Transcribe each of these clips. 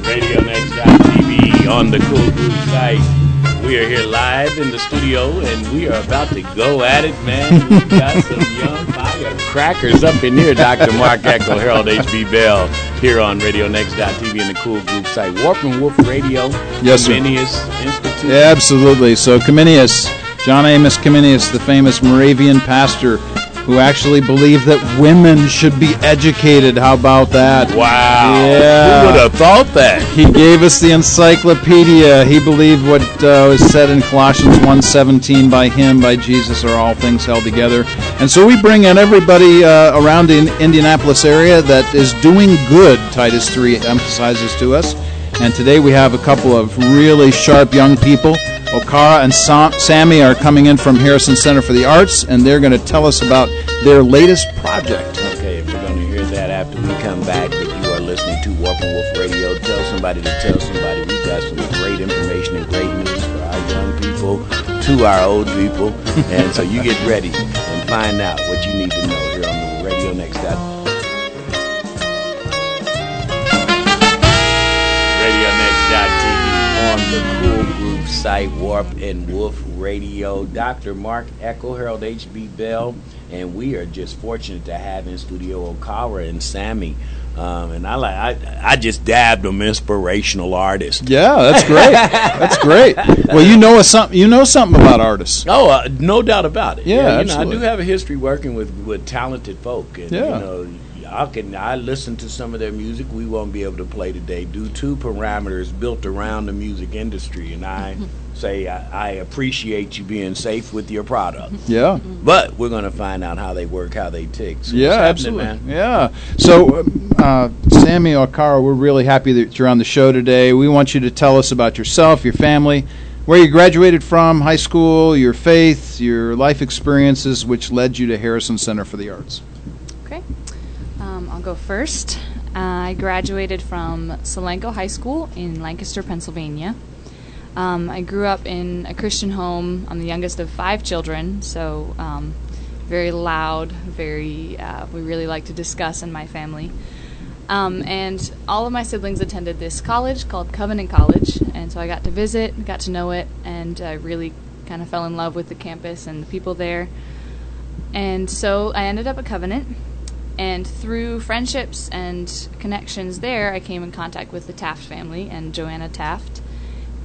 RadioNext.tv on the Cool Groove site. We are here live in the studio, and we are about to go at it, man. We've got some young firecrackers up in here. Dr. Mark Eckel, Harold H.B. Bell, here on RadioNext.tv and the Cool Groove site. Warp and Woof Radio, yes, Comenius Institute. Yeah, absolutely. So Comenius, John Amos Comenius, the famous Moravian pastor, who actually believed that women should be educated. How about that? Wow. Yeah. Who would have thought that? He gave us the encyclopedia. He believed what was said in Colossians 1:17, by him, by Jesus, are all things held together. And so we bring in everybody around the Indianapolis area that is doing good, Titus 3 emphasizes to us. And today we have a couple of really sharp young people. Okara and Sammy are coming in from Harrison Center for the Arts, and they're going to tell us about their latest project. Okay, we're going to hear that after we come back. But you are listening to Warp and Woof Radio. Tell somebody to tell somebody. We've got some great information and great news for our young people, to our old people. And so you get ready and find out what you need to know here on the Radio Next. RadioNext.tv on the Cool Groove site, Warp and Woof Radio. Dr. Mark Eckel, Harold H.B. Bell, and we are just fortunate to have in studio Okara and Sammy. And I just dabbed them inspirational artists. Yeah, that's great. That's great. Well, you know something about artists. Oh, no doubt about it. Yeah, I do have a history working with talented folk, and I listen to some of their music we won't be able to play today due to parameters built around the music industry, and I say I appreciate you being safe with your product. Yeah. But we're going to find out how they work, how they tick. So yeah, absolutely. Man? Yeah. So, Sammy, Okara, we're really happy that you're on the show today. We want you to tell us about yourself, your family, where you graduated from, high school, your faith, your life experiences, which led you to Harrison Center for the Arts. Okay. I'll go first. I graduated from Solanco High School in Lancaster, Pennsylvania. I grew up in a Christian home. I'm the youngest of 5 children, so very loud, we really like to discuss in my family. And all of my siblings attended this college called Covenant College, and so I got to visit, got to know it, and I really kind of fell in love with the campus and the people there. And so I ended up at Covenant. And through friendships and connections there, I came in contact with the Taft family and Joanna Taft.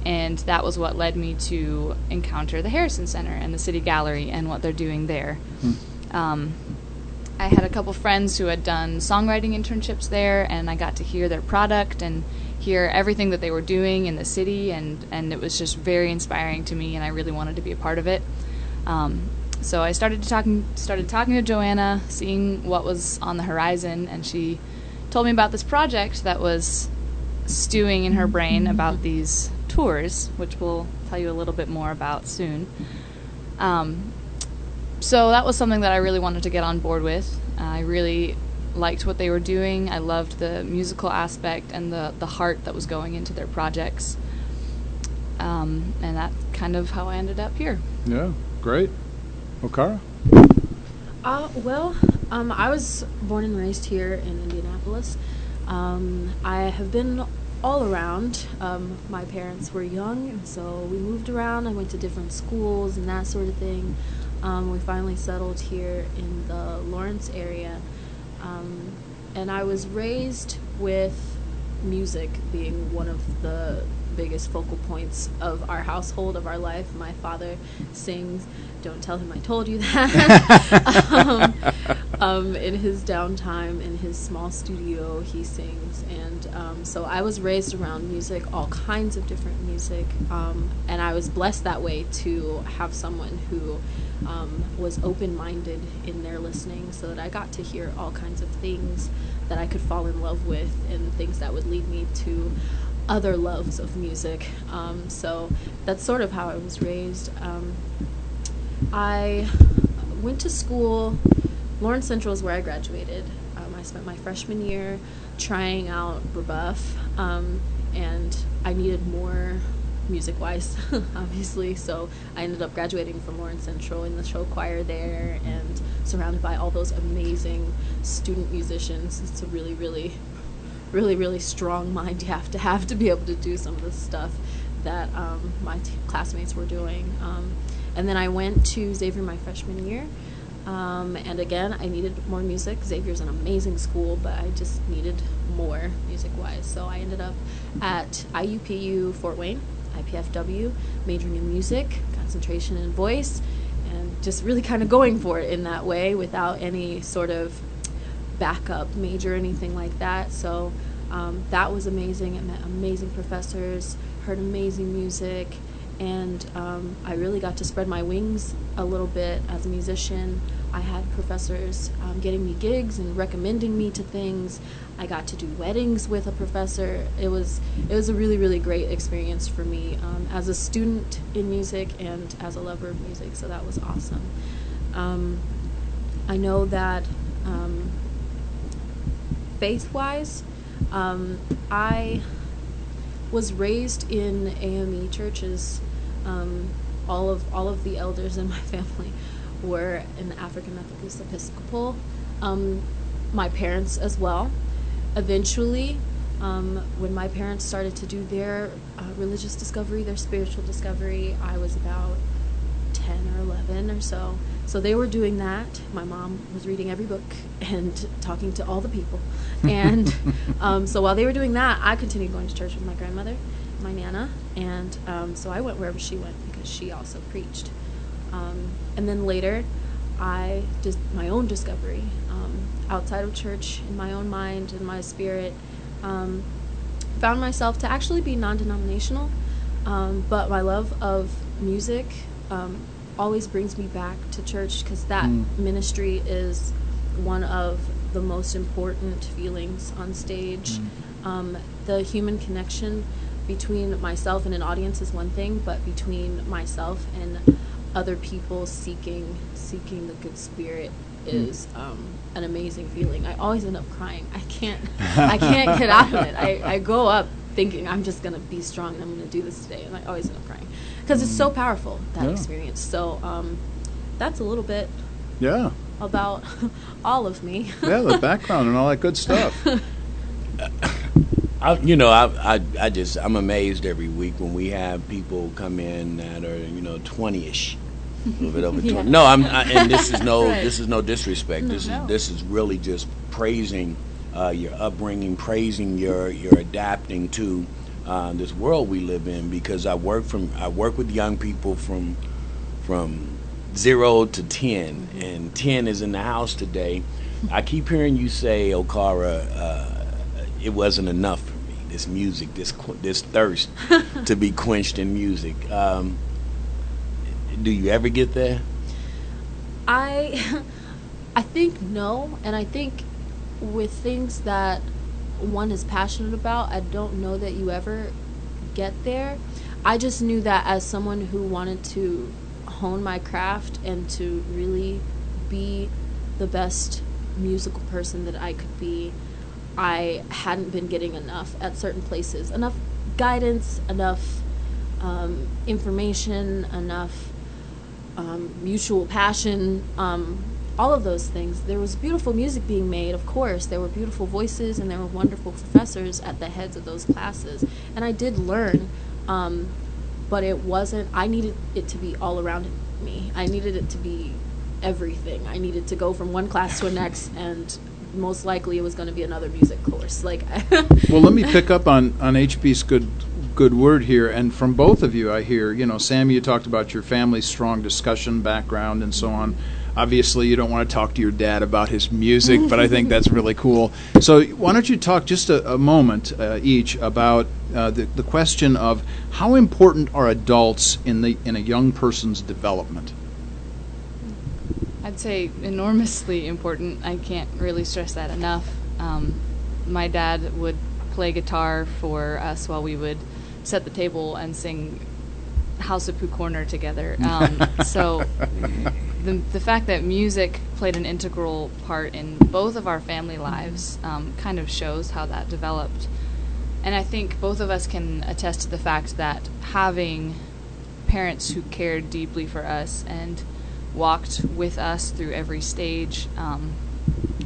And that was what led me to encounter the Harrison Center and the City Gallery and what they're doing there. I had a couple friends who had done songwriting internships there, and I got to hear their product and hear everything that they were doing in the city, and it was just very inspiring to me, and I really wanted to be a part of it. So I started talking to Joanna, seeing what was on the horizon, and she told me about this project that was stewing in her brain about these tours, which we'll tell you a little bit more about soon. So that was something that I really wanted to get on board with. I really liked what they were doing. I loved the musical aspect and the heart that was going into their projects. And that's kind of how I ended up here. Yeah, great. Okara? I was born and raised here in Indianapolis. I have been all around. My parents were young, and so we moved around. I went to different schools and that sort of thing. We finally settled here in the Lawrence area. And I was raised with music being one of the biggest focal points of our household, of our life. My father sings. Don't tell him I told you that. In his downtime, in his small studio, he sings. And so I was raised around music, all kinds of different music. And I was blessed that way to have someone who was open-minded in their listening, so that I got to hear all kinds of things that I could fall in love with and things that would lead me to other loves of music. So that's sort of how I was raised. I went to school. Lawrence Central is where I graduated. I spent my freshman year trying out rebuff, and I needed more music-wise, obviously, so I ended up graduating from Lawrence Central in the show choir there and surrounded by all those amazing student musicians. It's a really, really really, really strong mind you have to be able to do some of the stuff that my classmates were doing. And then I went to Xavier my freshman year. And again, I needed more music. Xavier's an amazing school, but I just needed more music-wise. So I ended up at IUPU Fort Wayne, IPFW, majoring in music, concentration in voice, and just really kind of going for it in that way without any sort of backup major or anything like that. So that was amazing. I met amazing professors, heard amazing music, and I really got to spread my wings a little bit as a musician. I had professors getting me gigs and recommending me to things. I got to do weddings with a professor. It was a really, really great experience for me as a student in music and as a lover of music, so that was awesome. I know that faith-wise, I was raised in AME churches. All of the elders in my family were in the African Methodist Episcopal. My parents as well. Eventually, when my parents started to do their religious discovery, their spiritual discovery, I was about 10 or 11 or so. So they were doing that. My mom was reading every book and talking to all the people. And so while they were doing that, I continued going to church with my grandmother, my Nana, and so I went wherever she went because she also preached. And then later, I did my own discovery outside of church, in my own mind, in my spirit. Found myself to actually be non-denominational, but my love of music always brings me back to church because that ministry is one of the most important feelings on stage. The human connection between myself and an audience is one thing, but between myself and other people seeking the good spirit is an amazing feeling. I always end up crying. I can't get out of it. I go up thinking I'm just gonna be strong and I'm gonna do this today, and I always end up crying because it's so powerful, that experience. So that's a little bit about all of me. The background and all that good stuff. I'm amazed every week when we have people come in that are 20-ish, a little bit over 20. No, and this is no disrespect. This is really just praising your upbringing, praising your adapting to this world we live in. Because I work with young people from 0 to 10, and 10 is in the house today. I keep hearing you say, Okara, it wasn't enough for me. This music, this thirst to be quenched in music. Do you ever get there? I think no, and I think with things that one is passionate about, I don't know that you ever get there. I just knew that as someone who wanted to hone my craft and to really be the best musical person that I could be, I hadn't been getting enough at certain places, enough guidance, enough information, enough mutual passion, all of those things. There was beautiful music being made, of course. There were beautiful voices and there were wonderful professors at the heads of those classes. And I did learn, but it wasn't, I needed it to be all around me. I needed it to be everything. I needed to go from one class to the next, and most likely it was going to be another music course. Well, let me pick up on HP's good word here, and from both of you I hear, Sammy, you talked about your family's strong discussion background and so on. Obviously you don't want to talk to your dad about his music, but I think that's really cool. So why don't you talk just a moment each about the question of how important are adults in a young person's development? I'd say enormously important. I can't really stress that enough. My dad would play guitar for us while we would set the table and sing House of Pooh Corner together. So the fact that music played an integral part in both of our family lives kind of shows how that developed. And I think both of us can attest to the fact that having parents who cared deeply for us and walked with us through every stage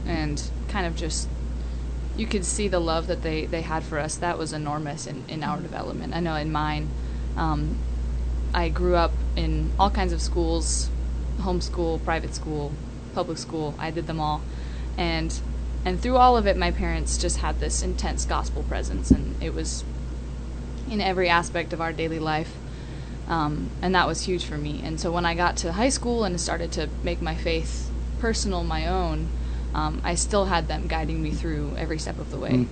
and kind of just you could see the love that they had for us. That was enormous in our development. I know in mine, I grew up in all kinds of schools, homeschool, private school, public school. I did them all. And through all of it, my parents just had this intense gospel presence, and it was in every aspect of our daily life. And that was huge for me. And so when I got to high school and started to make my faith personal, my own, I still had them guiding me through every step of the way.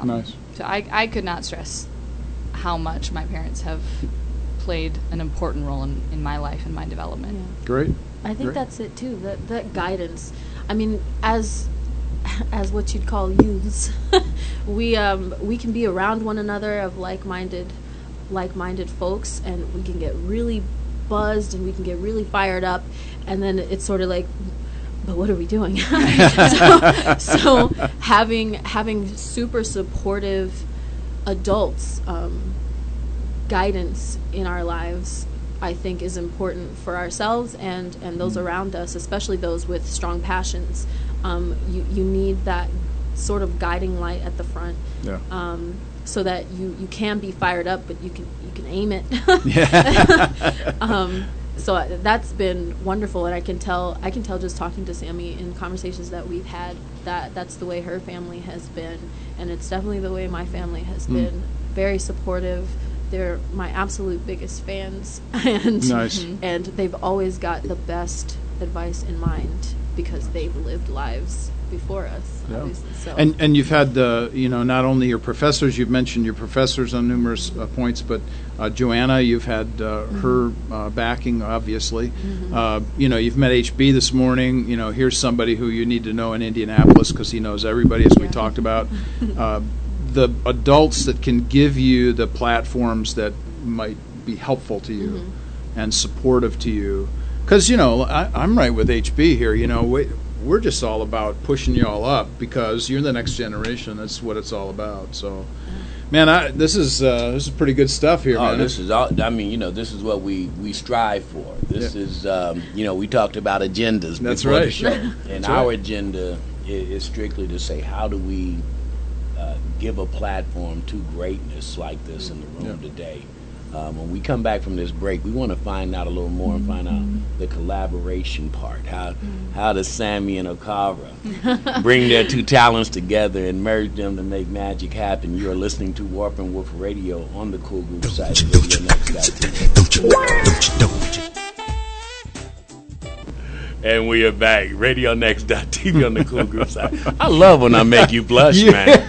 Nice. So I could not stress how much my parents have played an important role in my life and my development. Yeah. Great. I think that's it too. That guidance. I mean, as what you'd call youths, we can be around one another of like-minded folks, and we can get really buzzed and we can get really fired up, and then it's sort of like, but what are we doing? so having super supportive adults, guidance in our lives, I think is important for ourselves and those around us, especially those with strong passions. You need that sort of guiding light at the front, so that you can be fired up, but you can aim it. So that's been wonderful, and I can tell just talking to Sammie in conversations that we've had that's the way her family has been, and it's definitely the way my family has been. Very supportive. They're my absolute biggest fans, and Nice. and they've always got the best advice in mind because they've lived lives before us, obviously. So. And you've had not only your professors, you've mentioned your professors on numerous points, but Joanna, you've had her backing, obviously. You've met HB this morning. Here's somebody who you need to know in Indianapolis because he knows everybody, as we talked about. The adults that can give you the platforms that might be helpful to you and supportive to you. Because, I'm right with HB here. We're just all about pushing you all up because you're the next generation. That's what it's all about. So, man, this is pretty good stuff here, man. This is all. This is what we strive for. This is, we talked about agendas before the show, and our agenda is strictly to say, how do we give a platform to greatness like this in the room today? When we come back from this break, we want to find out a little more and find out the collaboration part. How does Sammie and Okara bring their two talents together and merge them to make magic happen? You are listening to Warp and Woof Radio on the Cool Group site. And we are back. RadioNext.tv on the Cool Group site. I love when I make you blush, man.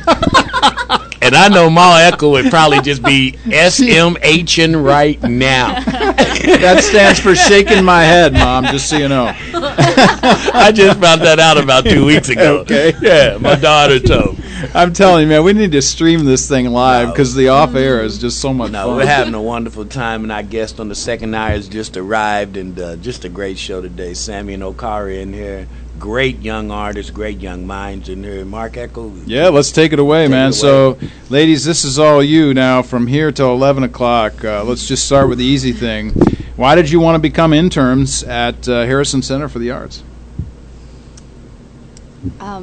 And I know Ma Eckel would probably just be SMHing right now. That stands for shaking my head, Mom, just so you know. I just found that out about 2 weeks ago. Okay. Yeah, my daughter told me. I'm telling you, man, we need to stream this thing live because the off-air is just so much fun. We're having a wonderful time, and our guest on the second hour has just arrived, and just a great show today. Sammie and Okara in here. Great young artists, great young minds in here. Mark Eckel. Yeah, let's take it away, man. So, ladies, this is all you now from here till 11 o'clock. Let's just start with the easy thing. Why did you want to become interns at Harrison Center for the Arts?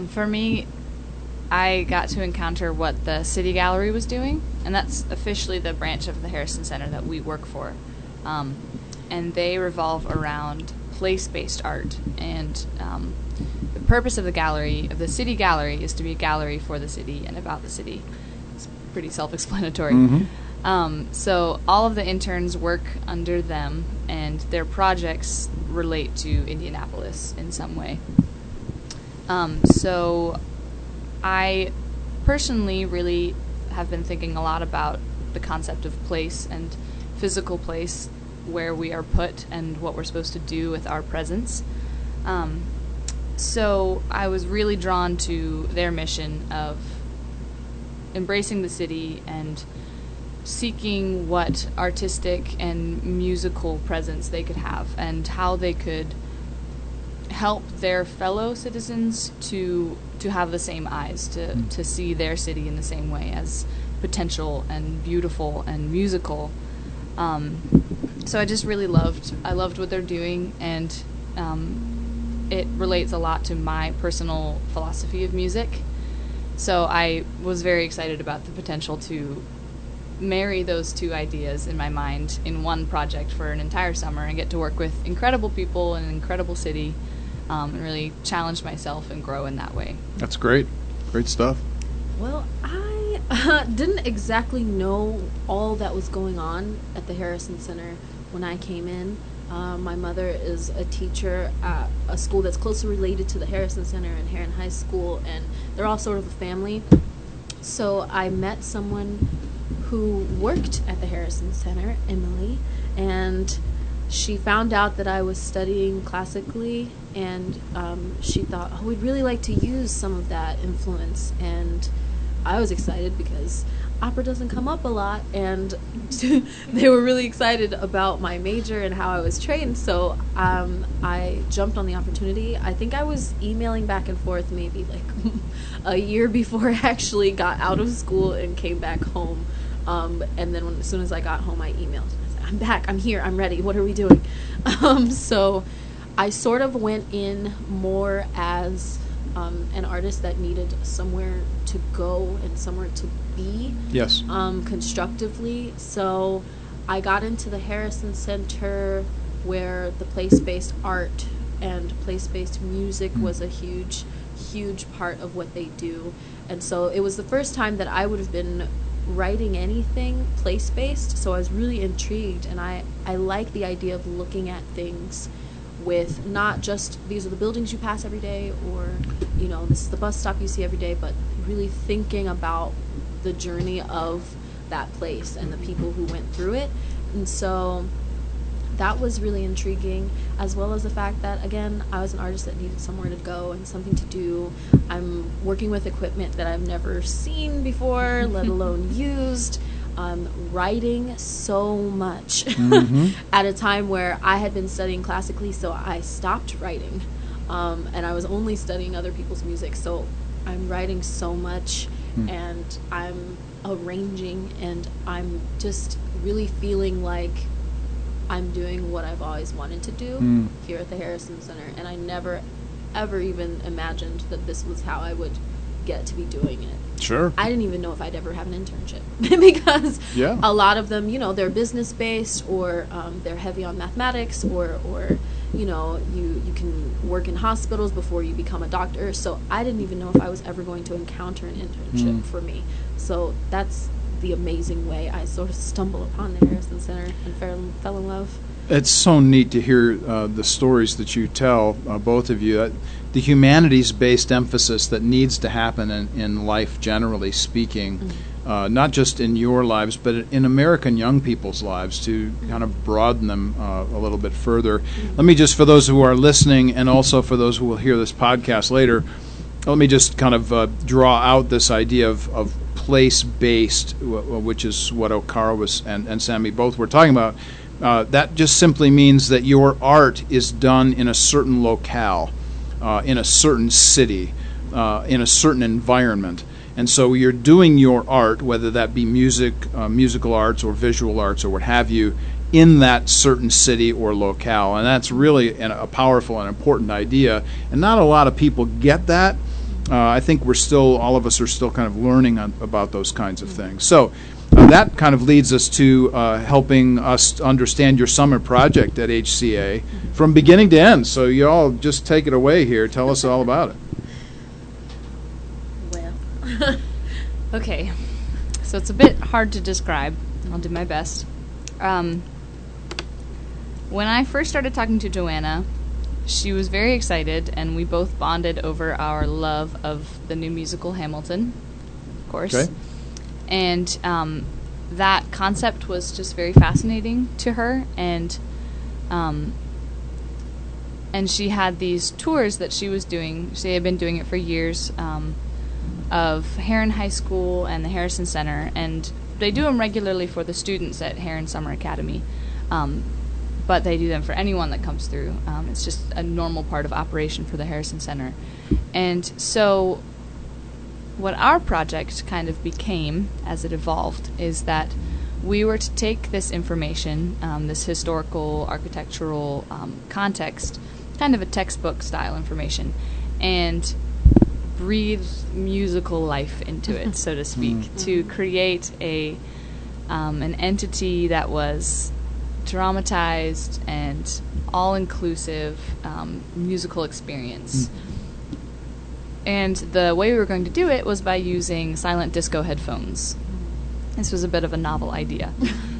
For me, I got to encounter what the City Gallery was doing, and that's officially the branch of the Harrison Center that we work for. And they revolve around place-based art, and the purpose of the City Gallery, is to be a gallery for the city and about the city. It's pretty self-explanatory. So all of the interns work under them, and their projects relate to Indianapolis in some way. So I personally really have been thinking a lot about the concept of place and physical place, where we are put and what we're supposed to do with our presence. So I was really drawn to their mission of embracing the city and seeking what artistic and musical presence they could have and how they could help their fellow citizens to have the same eyes, to see their city in the same way as potential and beautiful and musical. So I just really loved what they're doing, and it relates a lot to my personal philosophy of music. So I was very excited about the potential to marry those two ideas in my mind in one project for an entire summer and get to work with incredible people in an incredible city, and really challenge myself and grow in that way. That's great. Great stuff. Well, I didn't exactly know all that was going on at the Harrison Center when I came in. My mother is a teacher at a school that's closely related to the Harrison Center and Heron High School, and they're all sort of a family. So I met someone who worked at the Harrison Center, Emily, and she found out that I was studying classically, and she thought, oh, we'd really like to use some of that influence. And I was excited because opera doesn't come up a lot, and they were really excited about my major and how I was trained. So I jumped on the opportunity. I think I was emailing back and forth maybe like a year before I actually got out of school and came back home. And then as soon as I got home, I emailed. I said, I'm back, I'm here, I'm ready, what are we doing? So I sort of went in more as an artist that needed somewhere to go and somewhere to be. Yes. Constructively. So I got into the Harrison Center, where the place-based art and place-based music was a huge part of what they do. And so it was the first time that I would have been writing anything place-based, so I was really intrigued, and I like the idea of looking at things with not just these are the buildings you pass every day, or this is the bus stop you see every day, but really thinking about the journey of that place and the people who went through it. And so that was really intriguing, as well as the fact that, again, I was an artist that needed somewhere to go and something to do. I'm working with equipment that I've never seen before, let alone used. Writing so much at a time where I had been studying classically, so I stopped writing, and I was only studying other people's music. So I'm writing so much, and I'm arranging, and I'm just really feeling like I'm doing what I've always wanted to do here at the Harrison Center, and I never, ever even imagined that this was how I would get to be doing it. Sure. I didn't even know if I'd ever have an internship because a lot of them, they're business-based, or they're heavy on mathematics, or you can work in hospitals before you become a doctor. So I didn't even know if I was ever going to encounter an internship for me. So that's the amazing way I sort of stumbled upon the Harrison Center and fell in love. It's so neat to hear the stories that you tell, both of you. The humanities-based emphasis that needs to happen in life, generally speaking, not just in your lives, but in American young people's lives, to kind of broaden them a little bit further. Let me just, for those who are listening, and also for those who will hear this podcast later, let me just kind of draw out this idea of place-based, which is what Okara was and Sammy both were talking about. That just simply means that your art is done in a certain locale, in a certain city, in a certain environment. And so you're doing your art, whether that be music, musical arts, or visual arts, or what have you, in that certain city or locale. And that's really a powerful and important idea. And not a lot of people get that. I think all of us are still kind of learning about those kinds of things. So that kind of leads us to helping us understand your summer project at HCA from beginning to end. So you all just take it away here. Tell us all about it. Well, okay. So it's a bit hard to describe. I'll do my best. When I first started talking to Joanna, she was very excited, and we both bonded over our love of the new musical Hamilton, of course. Okay. And that concept was just very fascinating to her, and she had these tours that she was doing. She had been doing it for years, of Heron High School and the Harrison Center, and they do them regularly for the students at Heron Summer Academy, but they do them for anyone that comes through. It's just a normal part of operation for the Harrison Center. And so what our project kind of became as it evolved is that we were to take this information, this historical, architectural context, kind of a textbook style information, and breathe musical life into it, so to speak, to create an entity that was dramatized and all-inclusive musical experience. And the way we were going to do it was by using silent disco headphones. This was a bit of a novel idea.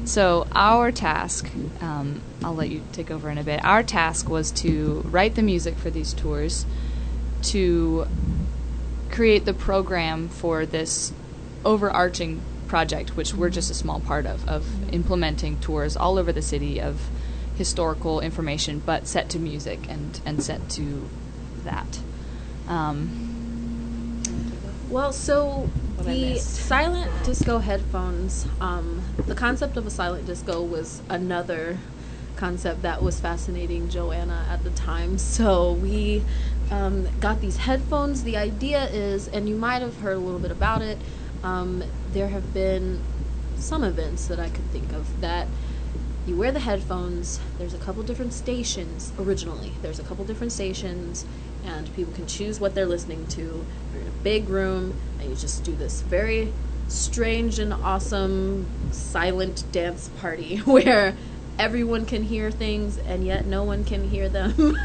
So our task, I'll let you take over in a bit, our task was to write the music for these tours, to create the program for this overarching project, which we're just a small part of implementing tours all over the city of historical information, but set to music and set to that. Well, so the silent disco headphones, the concept of a silent disco was another concept that was fascinating Joanna at the time. So we got these headphones. The idea is, and you might have heard a little bit about it, there have been some events that I could think of that you wear the headphones, there's a couple different stations, originally, there's a couple different stations, and people can choose what they're listening to. You're in a big room, and you just do this very strange and awesome silent dance party where everyone can hear things, and yet no one can hear them.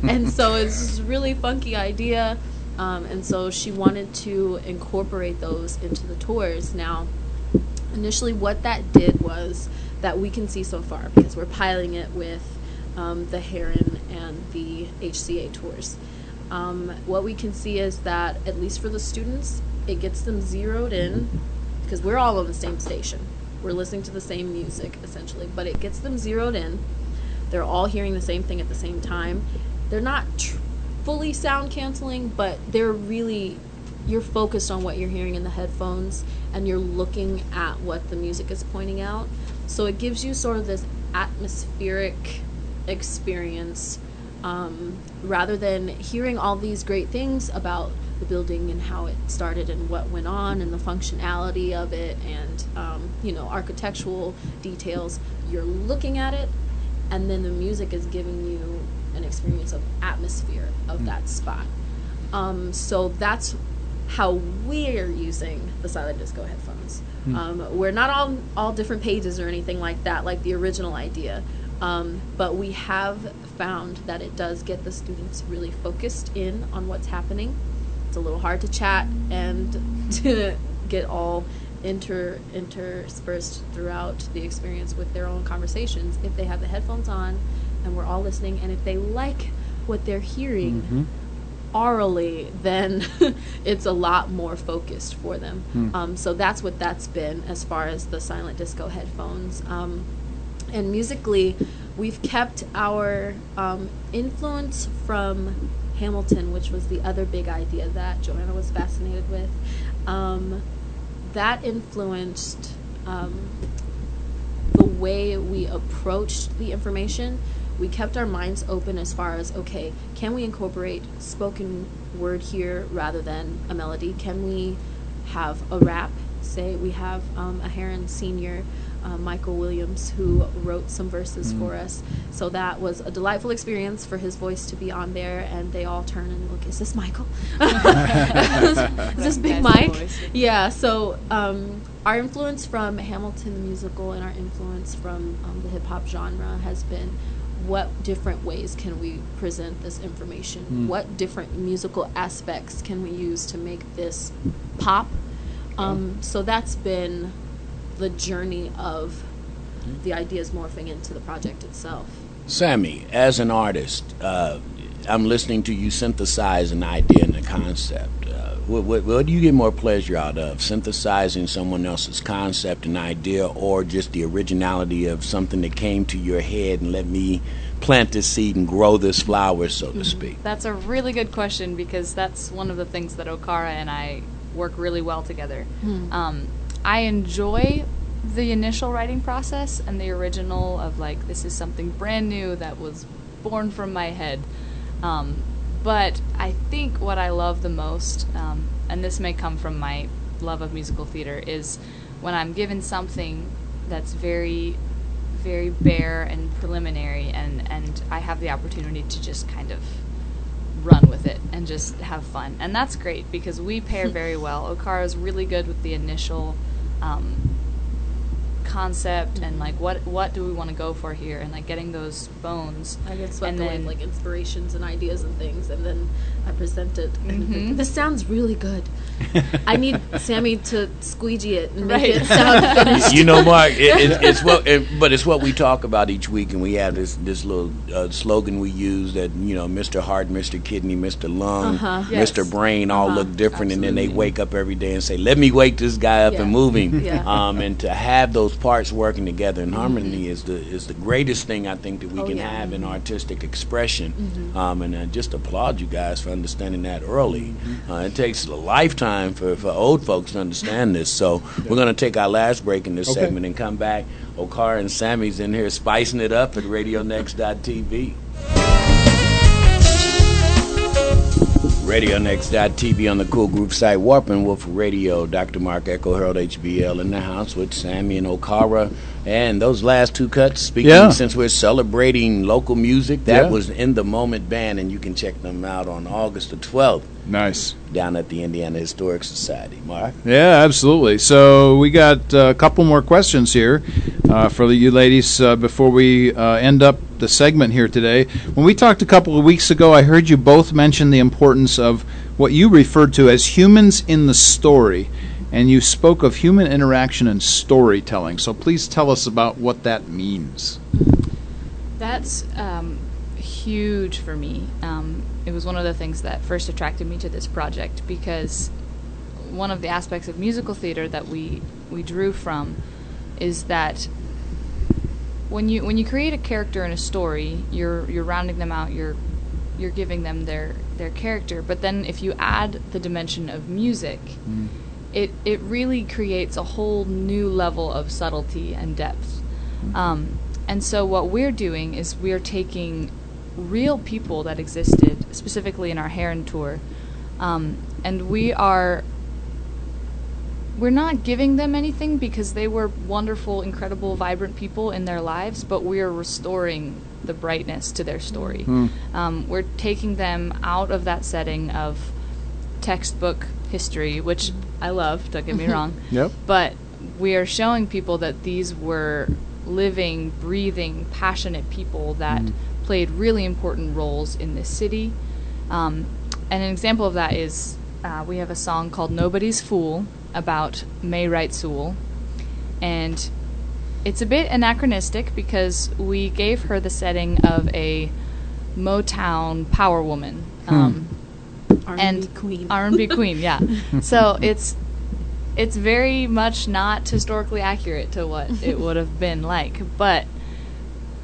And so it's this really funky idea. And so she wanted to incorporate those into the tours. Now, initially what that did was, that we can see so far, because we're piloting it with the Heron and the HCA tours. What we can see is that, at least for the students, it gets them zeroed in, because we're all on the same station. We're listening to the same music, essentially, but it gets them zeroed in. They're all hearing the same thing at the same time. They're not fully sound canceling, but they're really, you're focused on what you're hearing in the headphones, and you're looking at what the music is pointing out. So it gives you sort of this atmospheric experience, rather than hearing all these great things about the building and how it started and what went on and the functionality of it and architectural details. You're looking at it, and then the music is giving you an experience of atmosphere of that spot. So that's how we're using the silent disco headphones. We're not all different pages or anything like that, like the original idea, but we have found that it does get the students really focused in on what's happening. It's a little hard to chat and to get all interspersed throughout the experience with their own conversations if they have the headphones on and we're all listening, and if they like what they're hearing orally, then it's a lot more focused for them. So that's what that's been as far as the silent disco headphones. And musically, we've kept our influence from Hamilton, which was the other big idea that Joanna was fascinated with. That influenced the way we approached the information. We kept our minds open as far as, okay, can we incorporate spoken word here rather than a melody? Can we have a rap? Say we have a Heron senior, Michael Williams, who wrote some verses for us. So that was a delightful experience for his voice to be on there, and they all turn and look, is this Michael? Is this Big Mike? Voice. Yeah, so our influence from Hamilton the musical and our influence from the hip-hop genre has been, what different ways can we present this information? What different musical aspects can we use to make this pop? So that's been the journey of the ideas morphing into the project itself. Sammy, as an artist, I'm listening to you synthesize an idea and a concept. What do you get more pleasure out of, synthesizing someone else's concept and idea, or just the originality of something that came to your head and let me plant this seed and grow this flower, so to speak? That's a really good question, because that's one of the things that Okara and I work really well together. I enjoy the initial writing process and the original of, like, this is something brand new that was born from my head. But I think what I love the most, and this may come from my love of musical theater, is when I'm given something that's very, very bare and preliminary, and I have the opportunity to just kind of run with it and just have fun. And that's great because we pair very well. Okara is really good with the initial concept and like what do we want to go for here, and like getting those bones. I get swept away with like inspirations and ideas and things, and then I present it and this sounds really good. I need Sammy to squeegee it and make it sound finished. You know, Mark, it's what we talk about each week, and we have this little slogan we use that, you know, Mr. Heart, Mr. Kidney, Mr. Lung, Mr. Brain all look different, and then they wake up every day and say, let me wake this guy up and move him. And to have those parts working together in harmony is the greatest thing I think that we can have in artistic expression. And I just applaud you guys for understanding that early. It takes a lifetime for old folks to understand this. So we're going to take our last break in this segment and come back. Okara and Sammy's in here spicing it up at RadioNext.tv. RadioNext.tv on the Cool Group site, Warp and Woof Radio. Dr. Mark Eckel, Harold HBL in the house with Sammie and Okara. And those last two cuts, speaking since we're celebrating local music, that was In the Moment Band, and you can check them out on August the 12th. Nice. Down at the Indiana Historic Society. Mark? Yeah, absolutely. So we got a couple more questions here for you ladies before we end up the segment here today. When we talked a couple of weeks ago, I heard you both mention the importance of what you referred to as humans in the story, and you spoke of human interaction and storytelling. So please tell us about what that means. That's huge for me. It was one of the things that first attracted me to this project, because one of the aspects of musical theater that we drew from is that when you create a character in a story, you're rounding them out, you're giving them their character, but then if you add the dimension of music, it really creates a whole new level of subtlety and depth. And so what we're doing is we're taking real people that existed, specifically in our Heron tour, and we're not giving them anything because they were wonderful, incredible, vibrant people in their lives, but we're restoring the brightness to their story. We're taking them out of that setting of textbook history, which I love, don't get me wrong, but we are showing people that these were living, breathing, passionate people that played really important roles in this city. And an example of that is we have a song called Nobody's Fool about May Wright Sewell, and it's a bit anachronistic because we gave her the setting of a Motown power woman, R&B queen. R&B queen, yeah. So it's very much not historically accurate to what it would have been like, but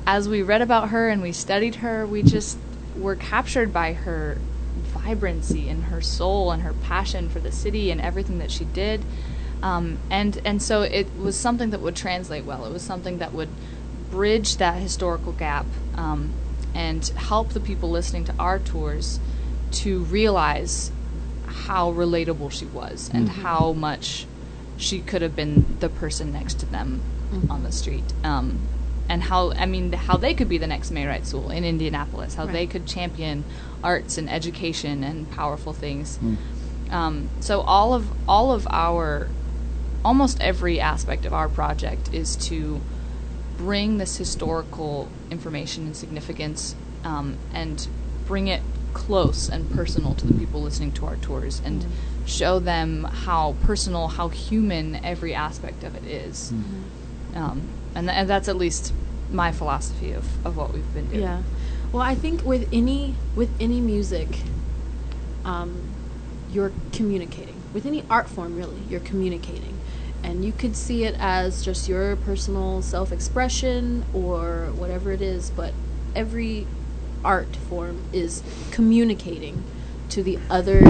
as we read about her and we studied her, we just were captured by her vibrancy and her soul and her passion for the city and everything that she did. And so it was something that would translate well. It was something that would bridge that historical gap and help the people listening to our tours to realize how relatable she was and how much she could have been the person next to them on the street. And how they could be the next May Wright Sewell in Indianapolis, how they could champion arts and education and powerful things. So almost every aspect of our project is to bring this historical information and significance and bring it close and personal to the people listening to our tours and show them how personal, how human every aspect of it is. And that's at least my philosophy of what we've been doing. Yeah. Well, I think with any music, you're communicating. With any art form, really, you're communicating. And you could see it as just your personal self-expression or whatever it is, but every art form is communicating to the other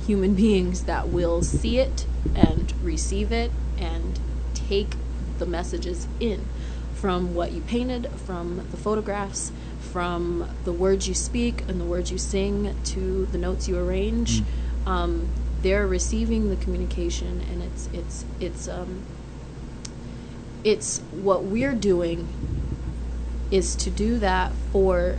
human beings that will see it and receive it and take the messages in from what you painted, from the photographs, from the words you speak and the words you sing to the notes you arrange. They're receiving the communication, and it's what we're doing is to do that for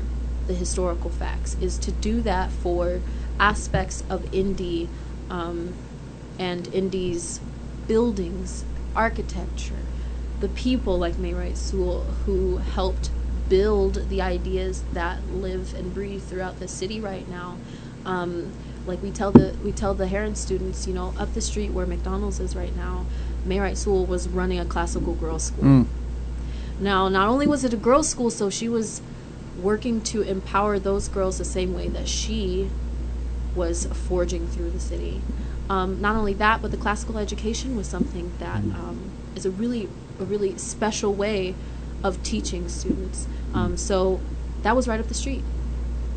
the historical facts, is to do that for aspects of Indy and Indy's buildings, architecture, the people like Mayrite Sewell who helped build the ideas that live and breathe throughout the city right now. Like we tell the Heron students, you know, up the street where McDonald's is right now, Mayrite Sewell was running a classical girls' school. Now, not only was it a girls' school, so she was working to empower those girls the same way that she was forging through the city. Not only that, but the classical education was something that is a really special way of teaching students. So that was right up the street.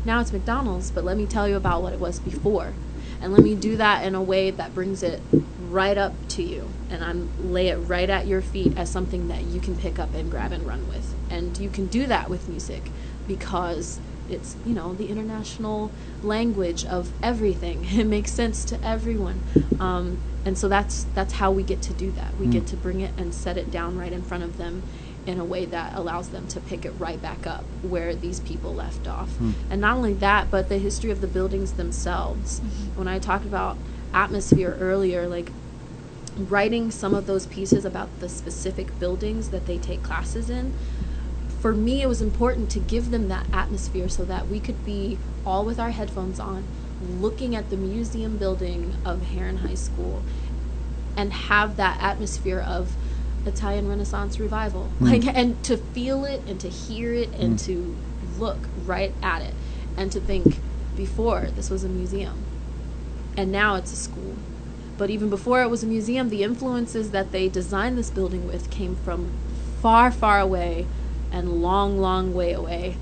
Now it's McDonald's, but let me tell you about what it was before. And let me do that in a way that brings it right up to you. And lay it right at your feet as something that you can pick up and grab and run with. And you can do that with music because it's, you know, the international language of everything. It makes sense to everyone. And so that's how we get to do that. We get to bring it and set it down right in front of them in a way that allows them to pick it right back up where these people left off. And not only that, but the history of the buildings themselves. When I talked about atmosphere earlier, like writing some of those pieces about the specific buildings that they take classes in, for me it was important to give them that atmosphere so that we could be all with our headphones on, looking at the museum building of Heron High School and have that atmosphere of Italian Renaissance revival, like, and to feel it and to hear it and to look right at it and to think, before this was a museum and now it's a school. But even before it was a museum, the influences that they designed this building with came from far, far away and long, long way away.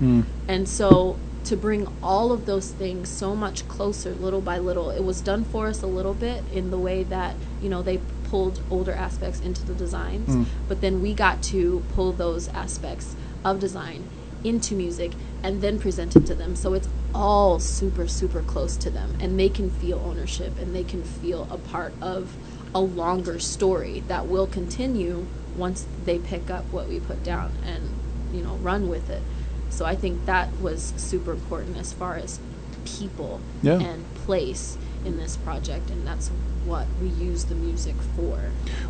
And so to bring all of those things so much closer, little by little, it was done for us a little bit in the way that, you know, they pulled older aspects into the designs, but then we got to pull those aspects of design into music and then present it to them. So it's all super, super close to them, and they can feel ownership and they can feel a part of a longer story that will continue once they pick up what we put down and, you know, run with it. So I think that was super important as far as people and place in this project, and that's what we use the music for.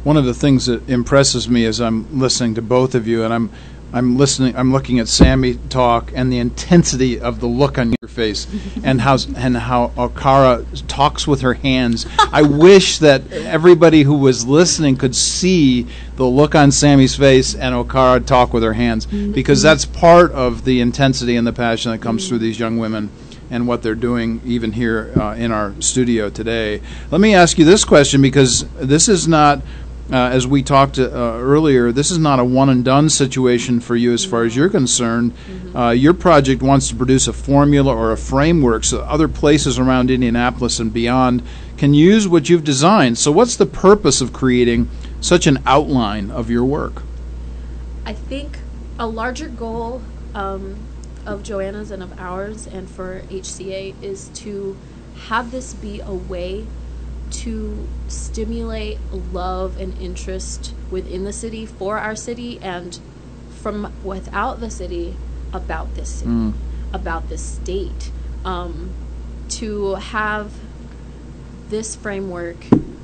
One of the things that impresses me as I'm listening to both of you, and I'm looking at Sammy talk, and the intensity of the look on your face, and how Okara talks with her hands. I wish that everybody who was listening could see the look on Sammy's face and Okara talk with her hands, because that's part of the intensity and the passion that comes through these young women and what they're doing even here in our studio today. Let me ask you this question, because this is not, as we talked earlier, this is not a one-and-done situation for you as far as you're concerned. Your project wants to produce a formula or a framework so other places around Indianapolis and beyond can use what you've designed. So what's the purpose of creating such an outline of your work? I think a larger goal of Joanna's and of ours and for HCA is to have this be a way to stimulate love and interest within the city, for our city, and from without the city about this city, about this state. To have this framework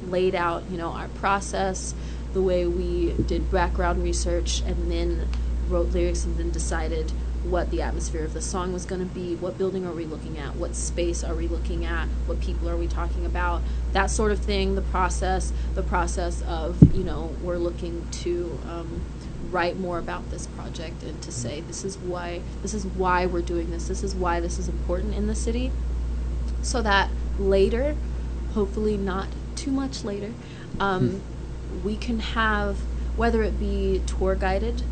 laid out, you know, our process, the way we did background research and then wrote lyrics and then decided what the atmosphere of the song was going to be, what building are we looking at, what space are we looking at, what people are we talking about, that sort of thing. The process of, you know, we're looking to write more about this project and to say this is why we're doing this is why this is important in the city, so that later, hopefully not too much later, we can have, whether it be tour guided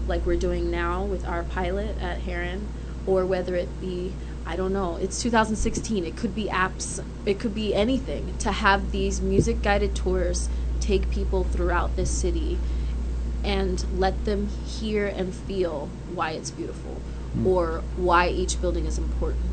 like we're doing now with our pilot at Heron, or whether it be, I don't know, it's 2016, it could be apps, it could be anything, to have these music guided tours take people throughout this city and let them hear and feel why it's beautiful, or why each building is important,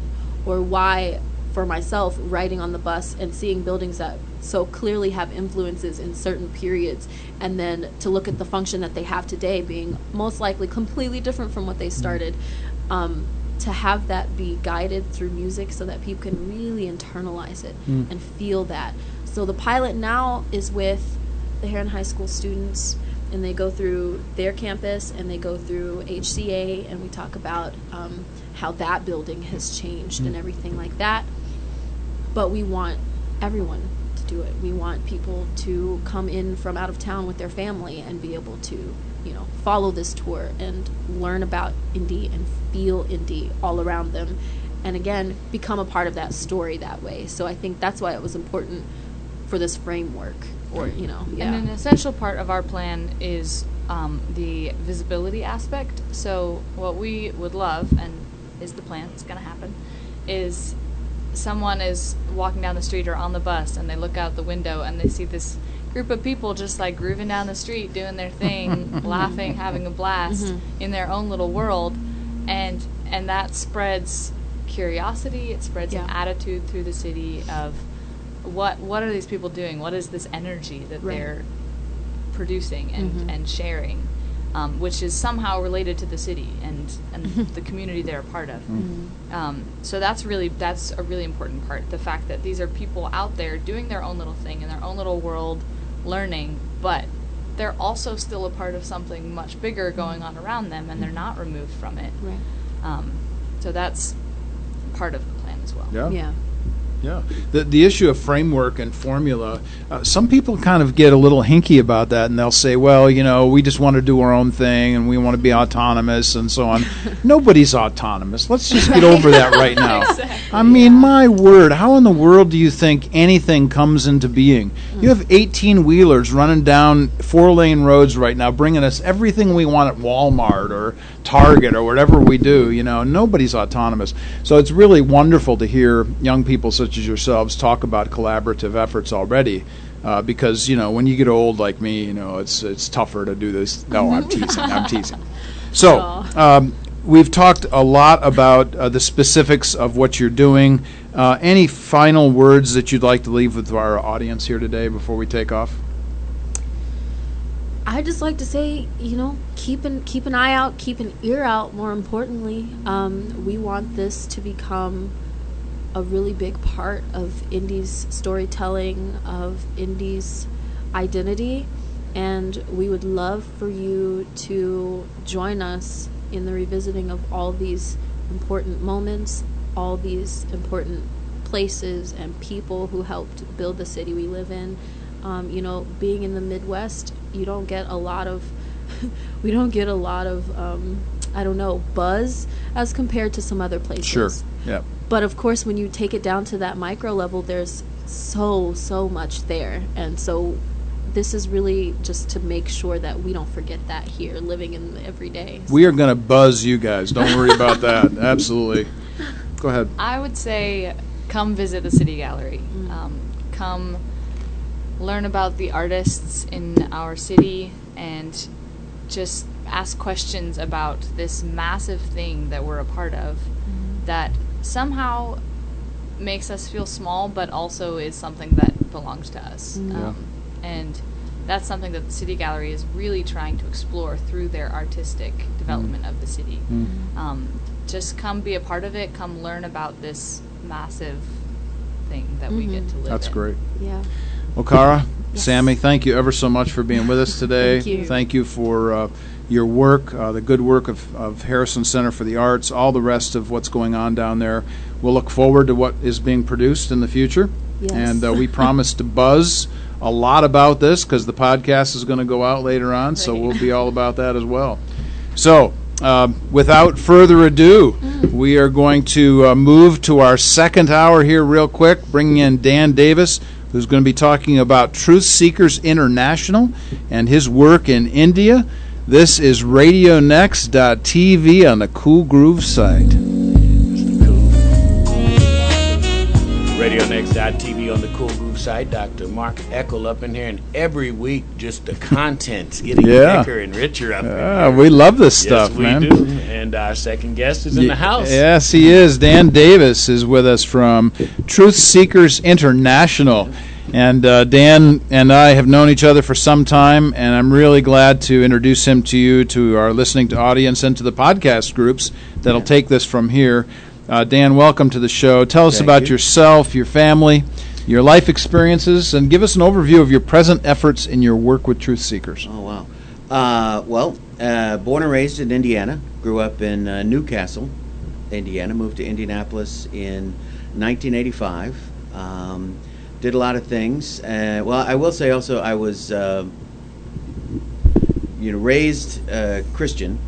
or why, for myself, riding on the bus and seeing buildings that so clearly have influences in certain periods, and then to look at the function that they have today being most likely completely different from what they started, to have that be guided through music so that people can really internalize it and feel that. So the pilot now is with the Heron High School students, and they go through their campus and they go through HCA, and we talk about how that building has changed and everything like that. But we want everyone to do it. We want people to come in from out of town with their family and be able to, you know, follow this tour and learn about Indy and feel Indy all around them, and again, become a part of that story that way. So I think that's why it was important for this framework, or, you know, And an essential part of our plan is the visibility aspect. So what we would love, and is the plan, it's going to happen, is someone is walking down the street or on the bus and they look out the window and they see this group of people just like grooving down the street, doing their thing, laughing, having a blast in their own little world, and that spreads curiosity. It spreads an attitude through the city of what are these people doing? What is this energy that they're producing and sharing, which is somehow related to the city and the community they're a part of. So that's a really important part. The fact that these are people out there doing their own little thing in their own little world, learning, but they're also still a part of something much bigger going on around them, and they're not removed from it. So that's part of the plan as well. Yeah. The issue of framework and formula, some people kind of get a little hinky about that, and they'll say, well, you know, we just want to do our own thing, and we want to be autonomous, and so on. Nobody's autonomous. Let's just get over that right now. I mean, my word, how in the world do you think anything comes into being? You have 18-wheelers running down 4-lane roads right now, bringing us everything we want at Walmart or Target or whatever we do. You know, nobody's autonomous. So it's really wonderful to hear young people such as yourselves talk about collaborative efforts already, because, you know, when you get old like me, you know, it's tougher to do this. No, I'm teasing. So we've talked a lot about the specifics of what you're doing. Any final words that you'd like to leave with our audience here today before we take off? I'd just like to say, you know, keep an eye out, keep an ear out, more importantly. We want this to become a really big part of Indy's storytelling, of Indy's identity, and we would love for you to join us in the revisiting of all these important moments, all these important places and people who helped build the city we live in. You know, being in the Midwest, you don't get a lot of we don't get a lot of I don't know, buzz as compared to some other places. Sure. Yeah. But of course, when you take it down to that micro level, there's so much there. And so this is really just to make sure that we don't forget that here, living in the everyday. We are going to buzz you guys. Don't worry about that. Absolutely. Go ahead. I would say come visit the City Gallery. Come learn about the artists in our city and just ask questions about this massive thing that we're a part of that somehow makes us feel small, but also is something that belongs to us. And that's something that the City Gallery is really trying to explore through their artistic development of the city. Just come be a part of it. Come learn about this massive thing that we get to live in. That's great. Yeah. Okara, Sammy, thank you ever so much for being with us today. Thank you. For your work, the good work of Harrison Center for the Arts, all the rest of what's going on down there. We'll look forward to what is being produced in the future. Yes. And we promise to buzz a lot about this because the podcast is going to go out later on, so we'll be all about that as well. So, without further ado, we are going to move to our second hour here real quick, bringing in Dan Davis, who's going to be talking about Truth Seekers International and his work in India. This is RadioNext.tv on the Cool Groove site. RadioNext.tv on the Cool Groove site. Dr. Mark Eckel up in here, and every week just the content's getting thicker and richer up in here. We love this stuff, man. Yes, we do. And our second guest is in the house. Yes, he is. Dan Davis is with us from Truth Seekers International. And Dan and I have known each other for some time, and I'm really glad to introduce him to you, to our listening audience, and to the podcast groups that'll take this from here. Dan, welcome to the show. Tell us about yourself, your family, your life experiences, and give us an overview of your present efforts in your work with truth seekers. Oh, wow. Born and raised in Indiana, grew up in Newcastle, Indiana, moved to Indianapolis in 1985. Did a lot of things. I will say also I was, raised Christian,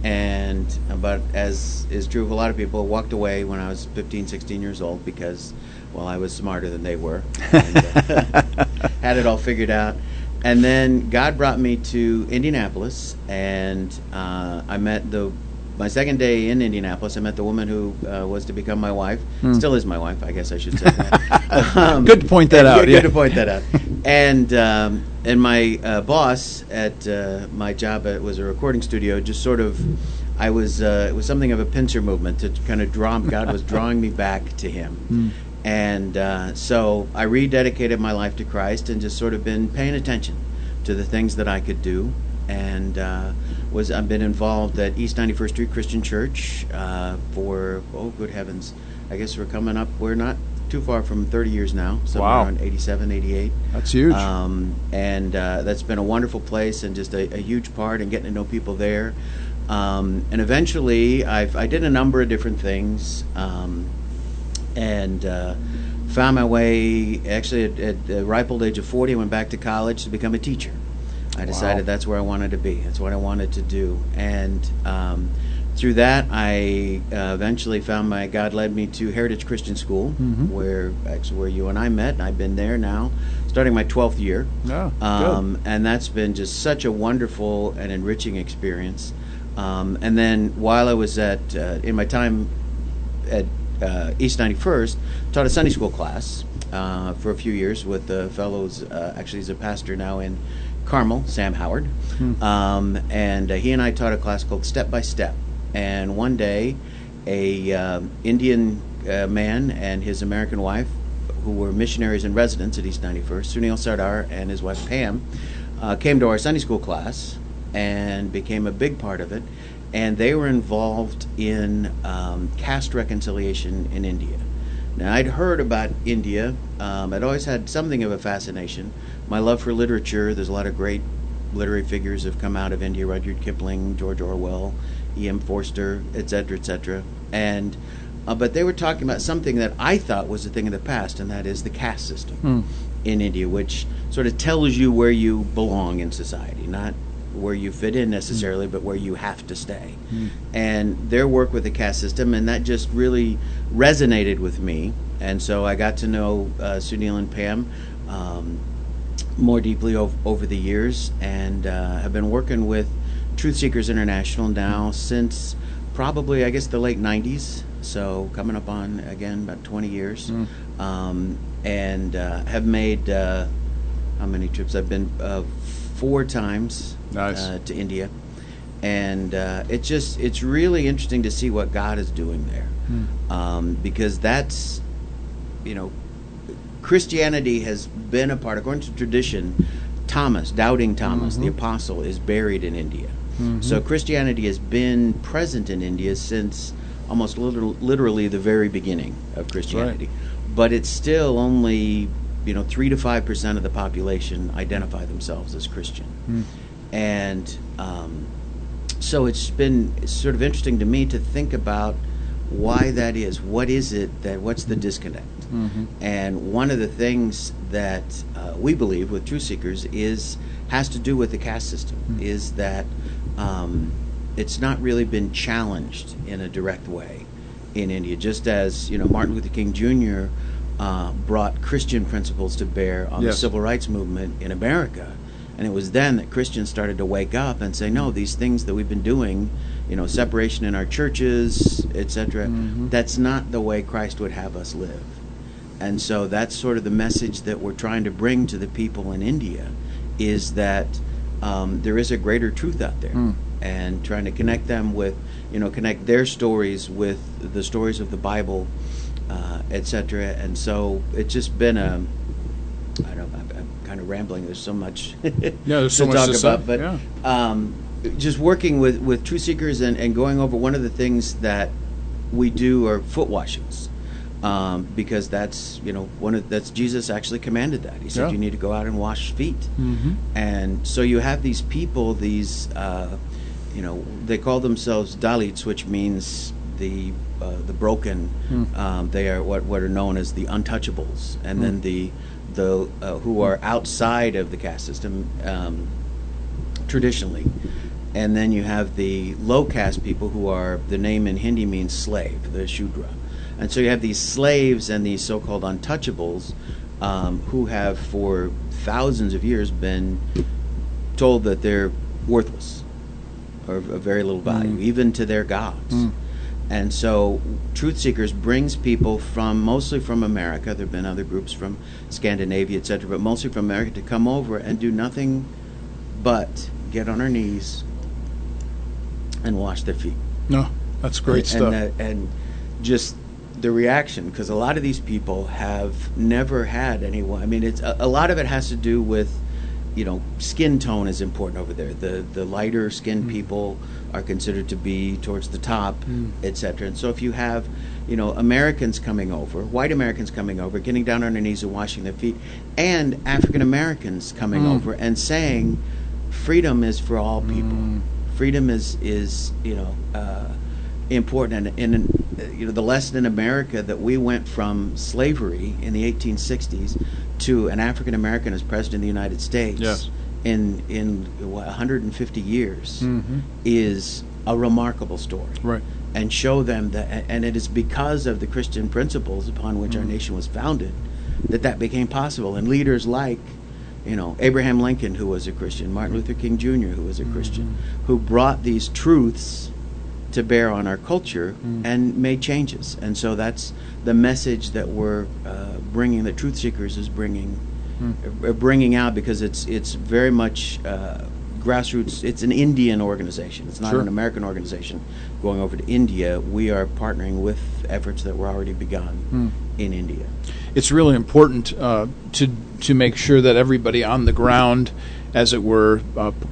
but as is true of a lot of people, walked away when I was 15, 16 years old because, I was smarter than they were, and had it all figured out. And then God brought me to Indianapolis, and I met my second day in Indianapolis, I met the woman who was to become my wife. Still is my wife, I guess I should say that. Good to point that out. Good to point that out. And my boss at my job was a recording studio. Just sort of, it was something of a pincer movement to kind of God was drawing me back to Him. And so I rededicated my life to Christ and just sort of been paying attention to the things that I could do. And I've been involved at East 91st Street Christian Church for, good heavens, I guess we're not too far from 30 years now, somewhere around 87, 88. That's huge. And that's been a wonderful place and just a huge part in getting to know people there. And eventually I did a number of different things and found my way, actually at the ripe old age of 40, I went back to college to become a teacher. I decided that's where I wanted to be. That's what I wanted to do. And through that, I eventually found God led me to Heritage Christian School, where you and I met. And I've been there now, starting my 12th year. Good. And that's been just such a wonderful and enriching experience. And then while I was in my time at East 91st, taught a Sunday school class for a few years with the fellows. Actually, he's a pastor now in Carmel, Sam Howard, and he and I taught a class called Step by Step. And one day, a Indian man and his American wife, who were missionaries in residence at East 91st, Sunil Sardar and his wife Pam, came to our Sunday school class and became a big part of it. And they were involved in caste reconciliation in India. Now, I'd heard about India. I'd always had something of a fascination. My love for literature, there's a lot of great literary figures have come out of India, Rudyard Kipling, George Orwell, E.M. Forster, etc., etc. And but they were talking about something that I thought was a thing of the past, and that is the caste system in India, which sort of tells you where you belong in society, not where you fit in necessarily, but where you have to stay. And their work with the caste system, and that just really resonated with me. And so I got to know Sunil and Pam more deeply over the years, and have been working with Truth Seekers International now since probably, I guess, the late 90s, so coming up on, again, about 20 years. And have made, how many trips? I've been 4 times to India, and it's really interesting to see what God is doing there, because that's, Christianity has been a part, according to tradition. Doubting Thomas, the apostle, is buried in India. So Christianity has been present in India since almost literally the very beginning of Christianity. Right. But it's still only 3 to 5% of the population identify themselves as Christian. And so it's been sort of interesting to me to think about why that is. What's the disconnect? And one of the things that we believe with Truth Seekers has to do with the caste system, is that it's not really been challenged in a direct way in India. Just as Martin Luther King Jr. Brought Christian principles to bear on the civil rights movement in America, and it was then that Christians started to wake up and say, no, these things that we've been doing, separation in our churches, etc., that's not the way Christ would have us live. And so that's sort of the message that we're trying to bring to the people in India, is that there is a greater truth out there, and trying to connect them with, connect their stories with the stories of the Bible, etc. And so it's just been I don't. I'm kind of rambling. There's so much. There's so to much talk to about. say. But just working with truth seekers and going over, one of the things that we do are foot washings, because that's that's Jesus actually commanded that. He said you need to go out and wash feet, and so you have these people, these they call themselves Dalits, which means the broken. They are what are known as the untouchables, and then the who are outside of the caste system traditionally, and then you have the low caste people who are, the name in Hindi means slave, the Shudra, and so you have these slaves and these so-called untouchables who have for thousands of years been told that they're worthless or of very little value, even to their gods. And so Truth Seekers brings people mostly from America. There have been other groups from Scandinavia, etc., but mostly from America, to come over and do nothing but get on our knees and wash their feet. No, that's great stuff. And just the reaction, because a lot of these people have never had anyone. I mean, it's a lot of it has to do with, skin tone is important over there. The lighter skinned people are considered to be towards the top, etc. And so if you have, Americans coming over, white Americans coming over, getting down on their knees and washing their feet, and African Americans coming over and saying, freedom is for all people. Freedom is important, and the lesson in America that we went from slavery in the 1860s to an African American as president of the United States in 150 years is a remarkable story. Right. And show them that, and it is because of the Christian principles upon which our nation was founded that became possible. And leaders like Abraham Lincoln, who was a Christian, Martin Luther King Jr., who was a Christian, who brought these truths to bear on our culture and made changes. And so that's the message that we're bringing, that Truth Seekers is bringing out, because it's very much grassroots. It's an Indian organization. It's not an American organization going over to India. We are partnering with efforts that were already begun in India. It's really important to make sure that everybody on the ground, as it were,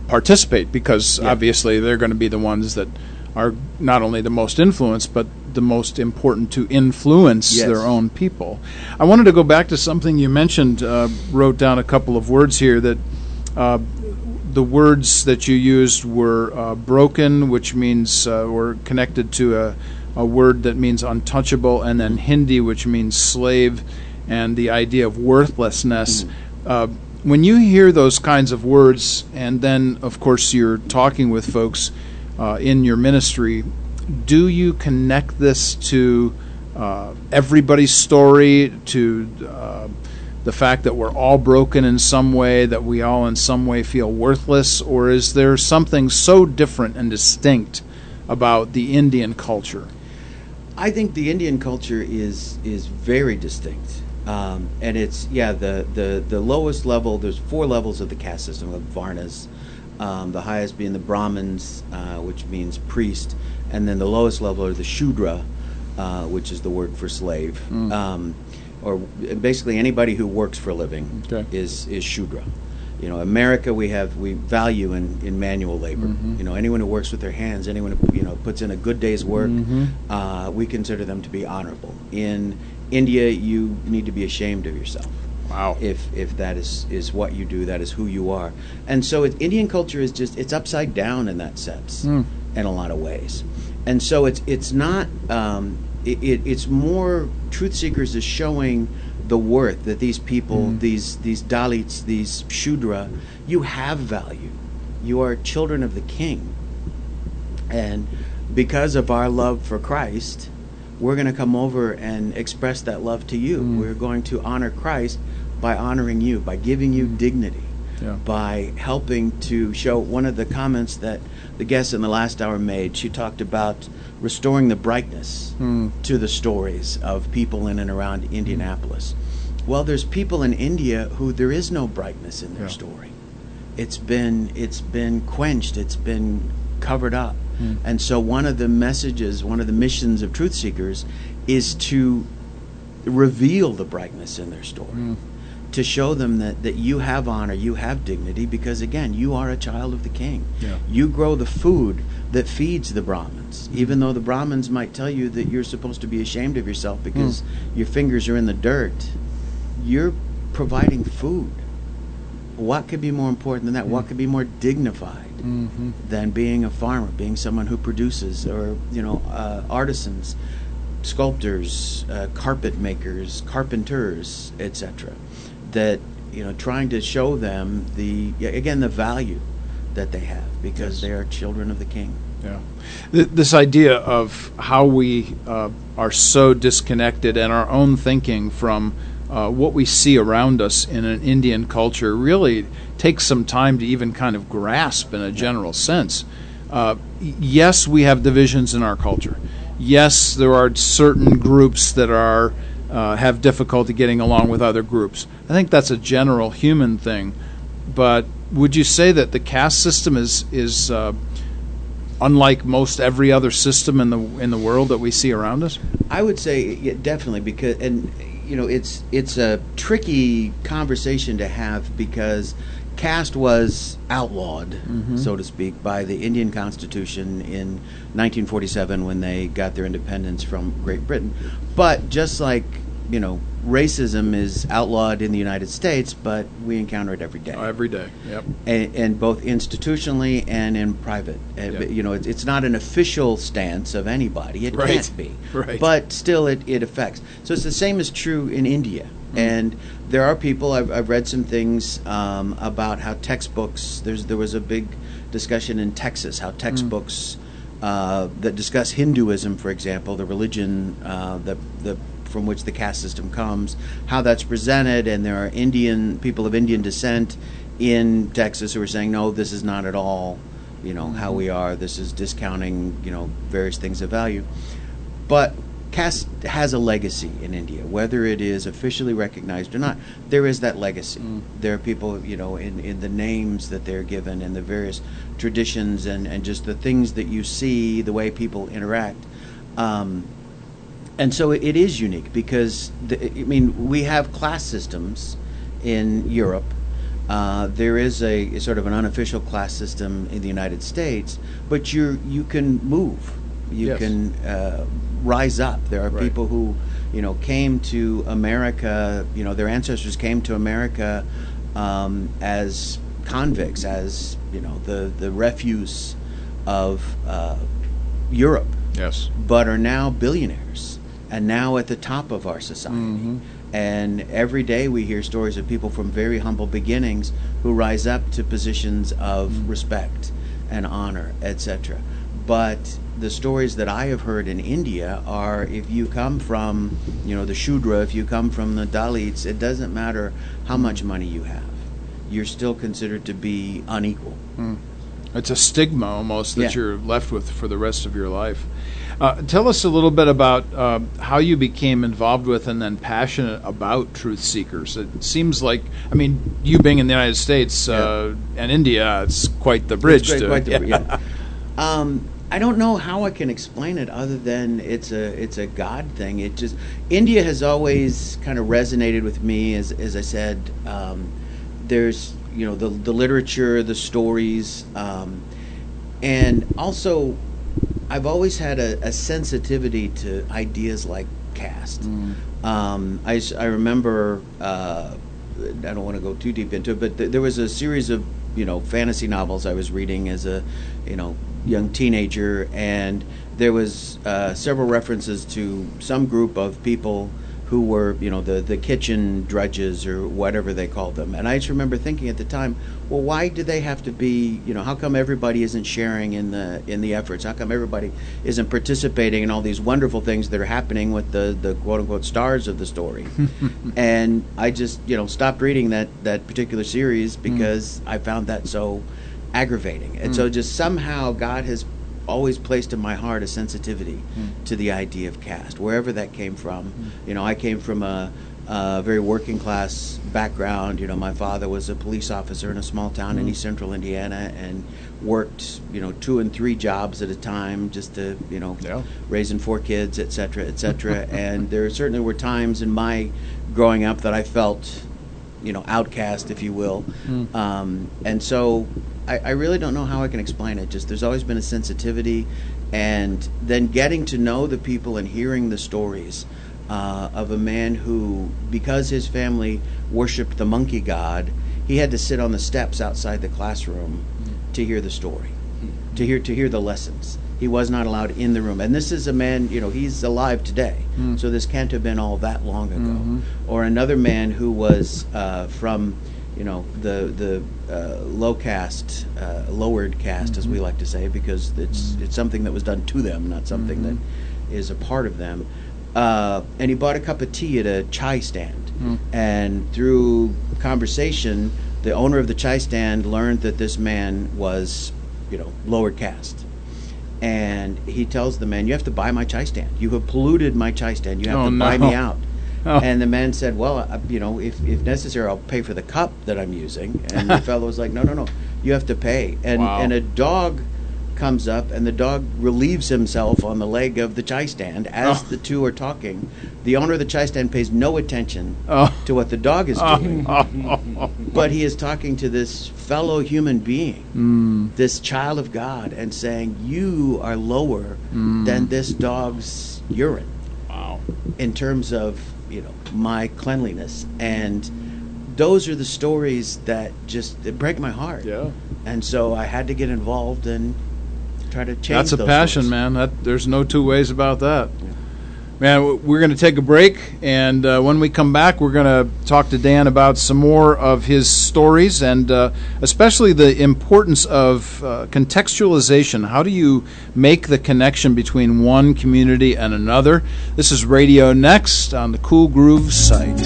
participate, because obviously they're going to be the ones that are not only the most influenced, but the most important to influence their own people. I wanted to go back to something you mentioned, wrote down a couple of words here, that the words that you used were broken, which means were connected to a word that means untouchable, and then Hindi, which means slave, and the idea of worthlessness. When you hear those kinds of words, and then, of course, you're talking with folks in your ministry, do you connect this to everybody's story, to the fact that we're all broken in some way, that we all in some way feel worthless, or is there something so different and distinct about the Indian culture? I think the Indian culture is very distinct, and it's the lowest level. There's 4 levels of the caste system of Varnas. The highest being the Brahmins, which means priest, and then the lowest level are the Shudra, which is the word for slave, or basically anybody who works for a living is Shudra. America, we value in manual labor. Anyone who works with their hands, anyone who puts in a good day's work, we consider them to be honorable. In India, you need to be ashamed of yourself. Wow. If that is what you do, that is who you are. And so Indian culture is it's upside down in that sense, in a lot of ways. And so it's not, it's more, Truth Seekers is showing the worth that these people, these Dalits, these Shudra, you have value. You are children of the King. And because of our love for Christ, we're going to come over and express that love to you. We're going to honor Christ by honoring you, by giving you dignity, by helping to show. One of the comments that the guest in the last hour made, she talked about restoring the brightness to the stories of people in and around Indianapolis. Well, there's people in India who there is no brightness in their story. It's been quenched, it's been covered up. And so one of the messages, one of the missions of Truth Seekers is to reveal the brightness in their story, to show them that you have honor, you have dignity, because again, you are a child of the king. Yeah. You grow the food that feeds the Brahmins, even though the Brahmins might tell you that you're supposed to be ashamed of yourself because your fingers are in the dirt. You're providing food. What could be more important than that? What could be more dignified than being a farmer, being someone who produces, or artisans, sculptors, carpet makers, carpenters, etc. That trying to show them the value that they have, because they are children of the king. Yeah, this idea of how we are so disconnected in our own thinking from what we see around us in an Indian culture really takes some time to even kind of grasp in a general sense. Yes, we have divisions in our culture. Yes, there are certain groups that are have difficulty getting along with other groups. I think that's a general human thing. But would you say that the caste system is unlike most every other system in the world that we see around us? I would say definitely, because it's a tricky conversation to have, because caste was outlawed, so to speak, by the Indian Constitution in 1947 when they got their independence from Great Britain. But just like, racism is outlawed in the United States, but we encounter it every day. Every day, yep. And both institutionally and in private. Yep. It's not an official stance of anybody. It can't be. Right. But still, it affects. So it's the same is true in India. And there are people, I've read some things about how textbooks, there was a big discussion in Texas, how textbooks that discuss Hinduism, for example, the religion from which the caste system comes, how that's presented, and there are people of Indian descent in Texas who are saying, no, this is not at all, how we are. This is discounting, various things of value. But caste has a legacy in India, whether it is officially recognized or not. There is that legacy. There are people, in the names that they're given and the various traditions and just the things that you see, the way people interact. And so it is unique, because we have class systems in Europe. There is a sort of an unofficial class system in the United States, but you can move. You can rise up. There are people who, came to America. Their ancestors came to America as convicts, as the refuse of Europe. Yes. But are now billionaires and now at the top of our society. And every day we hear stories of people from very humble beginnings who rise up to positions of respect and honor, etc. But the stories that I have heard in India are, if you come from, the Shudra, if you come from the Dalits, it doesn't matter how much money you have. You're still considered to be unequal. It's a stigma almost that you're left with for the rest of your life. Tell us a little bit about how you became involved with and then passionate about Truth Seekers. It seems like, you being in the United States and India, it's quite the bridge. I don't know how I can explain it other than it's a God thing. India has always kind of resonated with me, as I said. There's the literature, the stories, and also I've always had a sensitivity to ideas like caste. I remember, I don't want to go too deep into it, but there was a series of fantasy novels I was reading as a young teenager, and there was several references to some group of people who were, the kitchen drudges or whatever they called them. And I just remember thinking at the time, well, why do they have to be, how come everybody isn't sharing in the efforts? How come everybody isn't participating in all these wonderful things that are happening with the quote-unquote stars of the story? And I just, stopped reading that particular series because I found that so aggravating. And so just somehow God has always placed in my heart a sensitivity to the idea of caste, wherever that came from. I came from a very working class background. My father was a police officer in a small town in East Central Indiana and worked 2 and 3 jobs at a time just to raising 4 kids, etc., etc. And there certainly were times in my growing up that I felt outcast, if you will. And so I really don't know how I can explain it. Just there's always been a sensitivity, and then getting to know the people and hearing the stories of a man who, because his family worshipped the monkey god, he had to sit on the steps outside the classroom to hear the story, to hear the lessons. He was not allowed in the room. And this is a man, he's alive today. So this can't have been all that long ago. Or another man who was from, the low caste, lowered caste, as we like to say, because it's something that was done to them, not something that is a part of them. And he bought a cup of tea at a chai stand. And through conversation, the owner of the chai stand learned that this man was, lower caste. And he tells the man, "You have to buy my chai stand. You have polluted my chai stand. You have to buy me out." And the man said, "Well, if necessary, I'll pay for the cup that I'm using." And the fellow was like, No, you have to pay." And a dog comes up, and the dog relieves himself on the leg of the chai stand as the two are talking. The owner of the chai stand pays no attention to what the dog is doing, but he is talking to this fellow human being, this child of God, and saying, "You are lower than this dog's urine in terms of my cleanliness." And those are the stories that just break my heart. And so I had to get involved and try to change. That's a those passion, stories. man. There's no two ways about that. Man, we're going to take a break, and when we come back, we're going to talk to Dan about some more of his stories, and especially the importance of contextualization. How do you make the connection between one community and another? This is Radio Next on the Cool Groove site.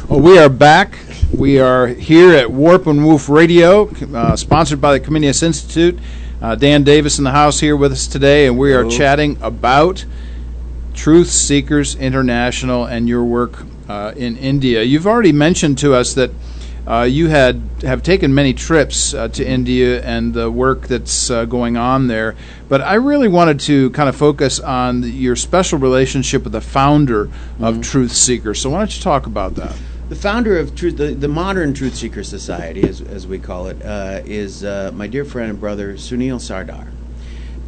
Well, we are back. We are here at Warp and Woof Radio, sponsored by the Comenius Institute. Dan Davis in the house here with us today, and we are chatting about Truth Seekers International and your work in India. You've already mentioned to us that you have taken many trips to India and the work that's going on there, but I really wanted to kind of focus on your special relationship with the founder of Truth Seekers. So why don't you talk about that? The founder of Truth, the modern Truth Seeker Society, as we call it, is my dear friend and brother Sunil Sardar.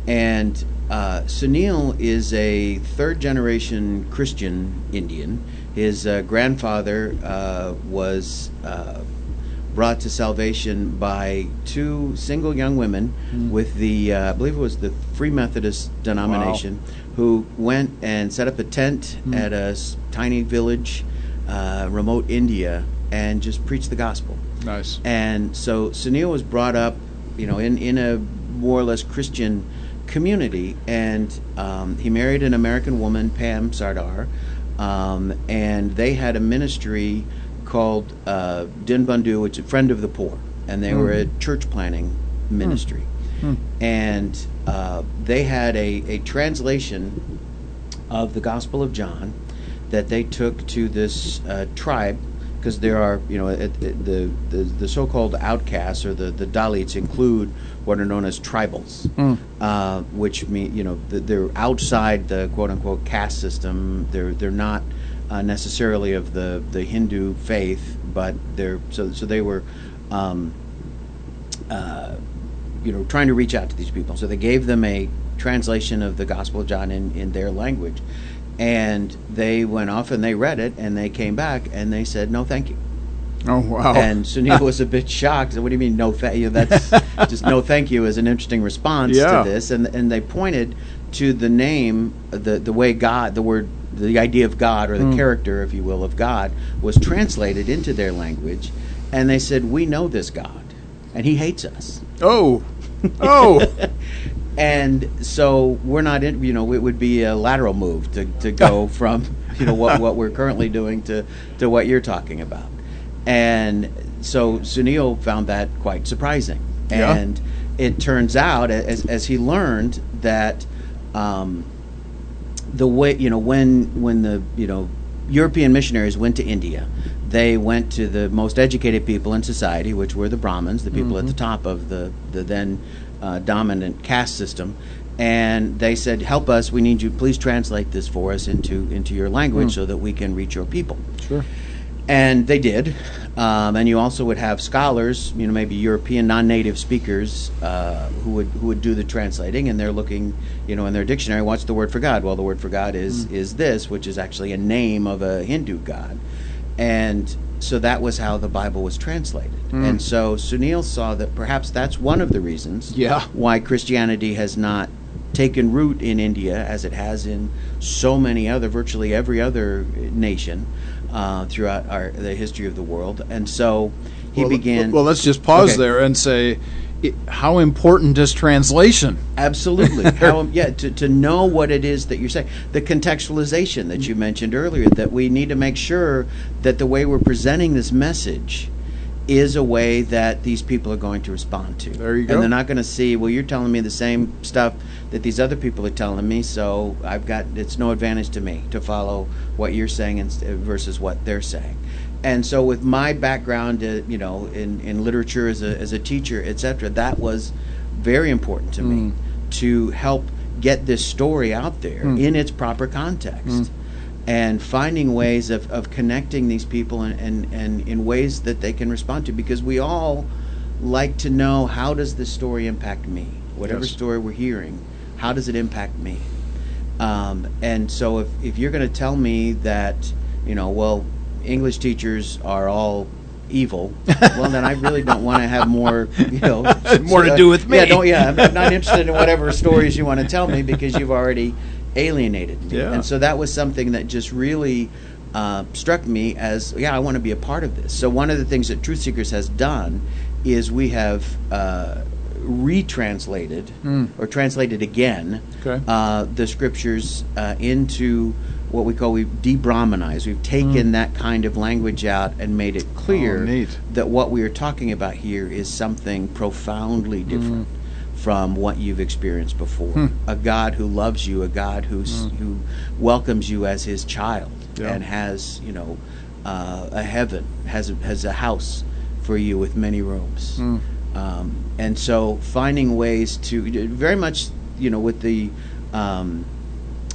And Sunil is a third-generation Christian Indian. His grandfather was brought to salvation by two single young women with the, I believe it was the Free Methodist denomination, who went and set up a tent at a tiny village, remote India, and just preach the gospel. Nice. And so Sunil was brought up, in a more or less Christian community, and he married an American woman, Pam Sardar, and they had a ministry called Din Bandhu, which is a Friend of the Poor, and they were a church planting ministry. And they had a translation of the Gospel of John that they took to this tribe, because there are, the so-called outcasts, or the Dalits, include what are known as tribals, which mean, they're outside the quote-unquote caste system. They're not necessarily of the Hindu faith, but they're so they were, trying to reach out to these people. So they gave them a translation of the Gospel of John in their language. And they went off and they read it, and they came back and they said, "No, thank you." Oh, wow. And Sunil was a bit shocked. So, "What do you mean, no thank you?" That's just "no thank you" is an interesting response to this. And they pointed to the name, the way God, the idea of God, or the character, if you will, of God, was translated into their language. And they said, "We know this God, and he hates us." Oh. And so we're not in, it would be a lateral move to go from, what we're currently doing to what you're talking about. And so Sunil found that quite surprising. And it turns out, as he learned, that the way, when the, European missionaries went to India, they went to the most educated people in society, which were the Brahmins, the people at the top of the then dominant caste system, And they said, help us, we need you, please translate this for us into your language so that we can reach your people. Sure. And they did. And you also would have scholars, maybe European non-native speakers who would do the translating, and they're looking, in their dictionary, what's the word for God? Well, the word for God is this, which is actually a name of a Hindu god. And so that was how the Bible was translated. And so Sunil saw that perhaps that's one of the reasons why Christianity has not taken root in India as it has in so many other, virtually every other nation throughout the history of the world. And so he began... Well, let's just pause there and say, how important is translation? Absolutely. To know what it is that you're saying. The contextualization that you mentioned earlier, that we need to make sure that the way we're presenting this message is a way that these people are going to respond to. There you go. And they're not going to see, well, you're telling me the same stuff that these other people are telling me, so it's no advantage to me to follow what you're saying versus what they're saying. And so with my background, in literature as a teacher, etc., that was very important to me to help get this story out there in its proper context. And finding ways of connecting these people and in ways that they can respond to, because we all like to know, how does this story impact me? Whatever story we're hearing, how does it impact me? And so if you're going to tell me that, English teachers are all evil, well, then I really don't want to have more, more to do with me. I'm not interested in whatever stories you want to tell me, because you've already alienated me. And so that was something that just really struck me as, I want to be a part of this. So one of the things that Truth Seekers has done is we have retranslated or translated again the scriptures into what we've de-Brahmanized. We've taken that kind of language out and made it clear that what we are talking about here is something profoundly different from what you've experienced before. A God who loves you, a God who welcomes you as his child, and has a heaven, has a house for you with many rooms. And so finding ways to very much with the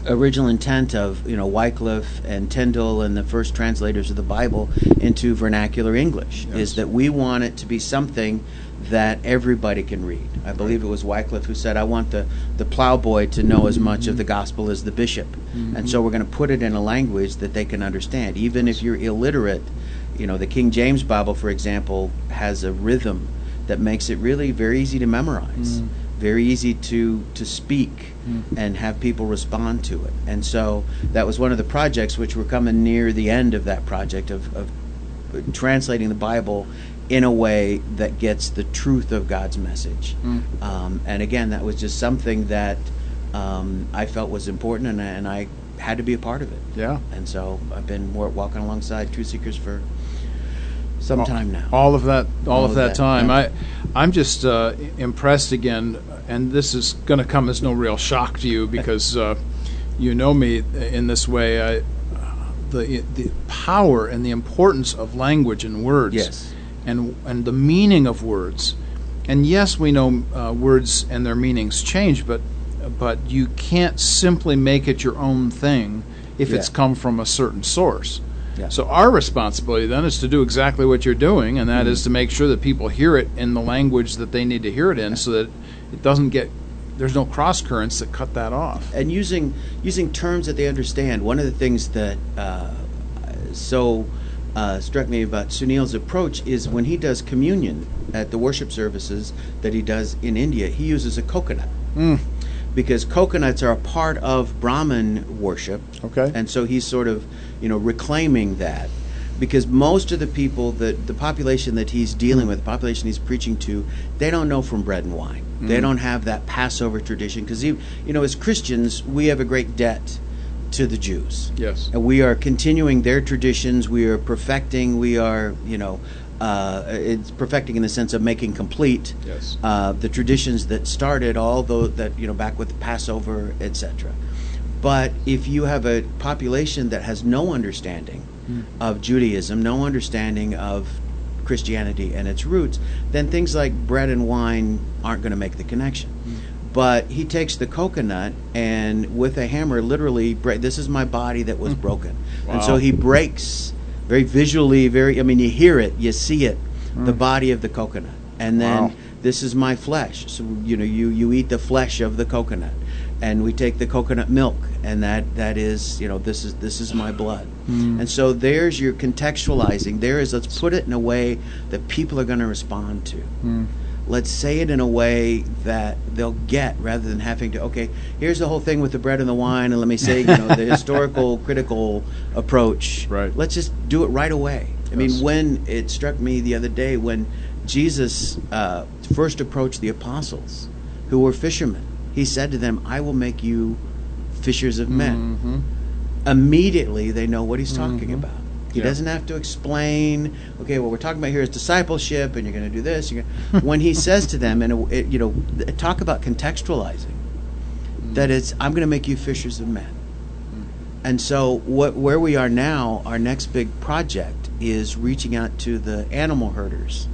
original intent of Wycliffe and Tyndale and the first translators of the Bible into vernacular English, is that we want it to be something that everybody can read. I believe it was Wycliffe who said, I want the plowboy to know as much of the gospel as the bishop. And so we're going to put it in a language that they can understand. Even if you're illiterate, the King James Bible, for example, has a rhythm that makes it really very easy to memorize, very easy to speak and have people respond to it. And so that was one of the projects, which we're coming near the end of that project of translating the Bible in a way that gets the truth of God's message. And again, that was just something that I felt was important, and I had to be a part of it. And so I've been walking alongside Truth Seekers for some time now. All of that time. I'm just impressed again, and this is going to come as no real shock to you, because you know me in this way. The power and the importance of language and words, and the meaning of words. And yes, we know words and their meanings change, but you can't simply make it your own thing if it's come from a certain source. So our responsibility then is to do exactly what you're doing, and that is to make sure that people hear it in the language that they need to hear it in, so that it doesn't there's no cross currents that cut that off. And using terms that they understand. One of the things that struck me about Sunil's approach is when he does communion at the worship services that he does in India, he uses a coconut. Because coconuts are a part of Brahmin worship. And so he's sort of reclaiming that, because most of the people, the population that he's dealing with, the population he's preaching to, they don't know from bread and wine. They don't have that Passover tradition, because as Christians, we have a great debt to the Jews. And we are continuing their traditions. We are perfecting. We are it's perfecting in the sense of making complete the traditions that started back with the Passover, etc. But if you have a population that has no understanding of Judaism, no understanding of Christianity and its roots, then things like bread and wine aren't going to make the connection. But he takes the coconut and with a hammer literally this is my body that was broken. Wow. And so he breaks very visually, you hear it, you see it, the body of the coconut. And then this is my flesh. So you eat the flesh of the coconut. And we take the coconut milk, and that is, this is my blood. And so there's your contextualizing. Let's put it in a way that people are going to respond to. Let's say it in a way that they'll get, rather than having to, okay, here's the whole thing with the bread and the wine, and let me say, the historical, critical approach. Right. Let's just do it right away. I mean, when it struck me the other day, when Jesus first approached the apostles, who were fishermen, he said to them, I will make you fishers of men. Immediately, they know what he's talking about. He doesn't have to explain, okay, what we're talking about here is discipleship, and you're going to do this. When he says to them, and talk about contextualizing, that I'm going to make you fishers of men. And so where we are now, our next big project is reaching out to the animal herders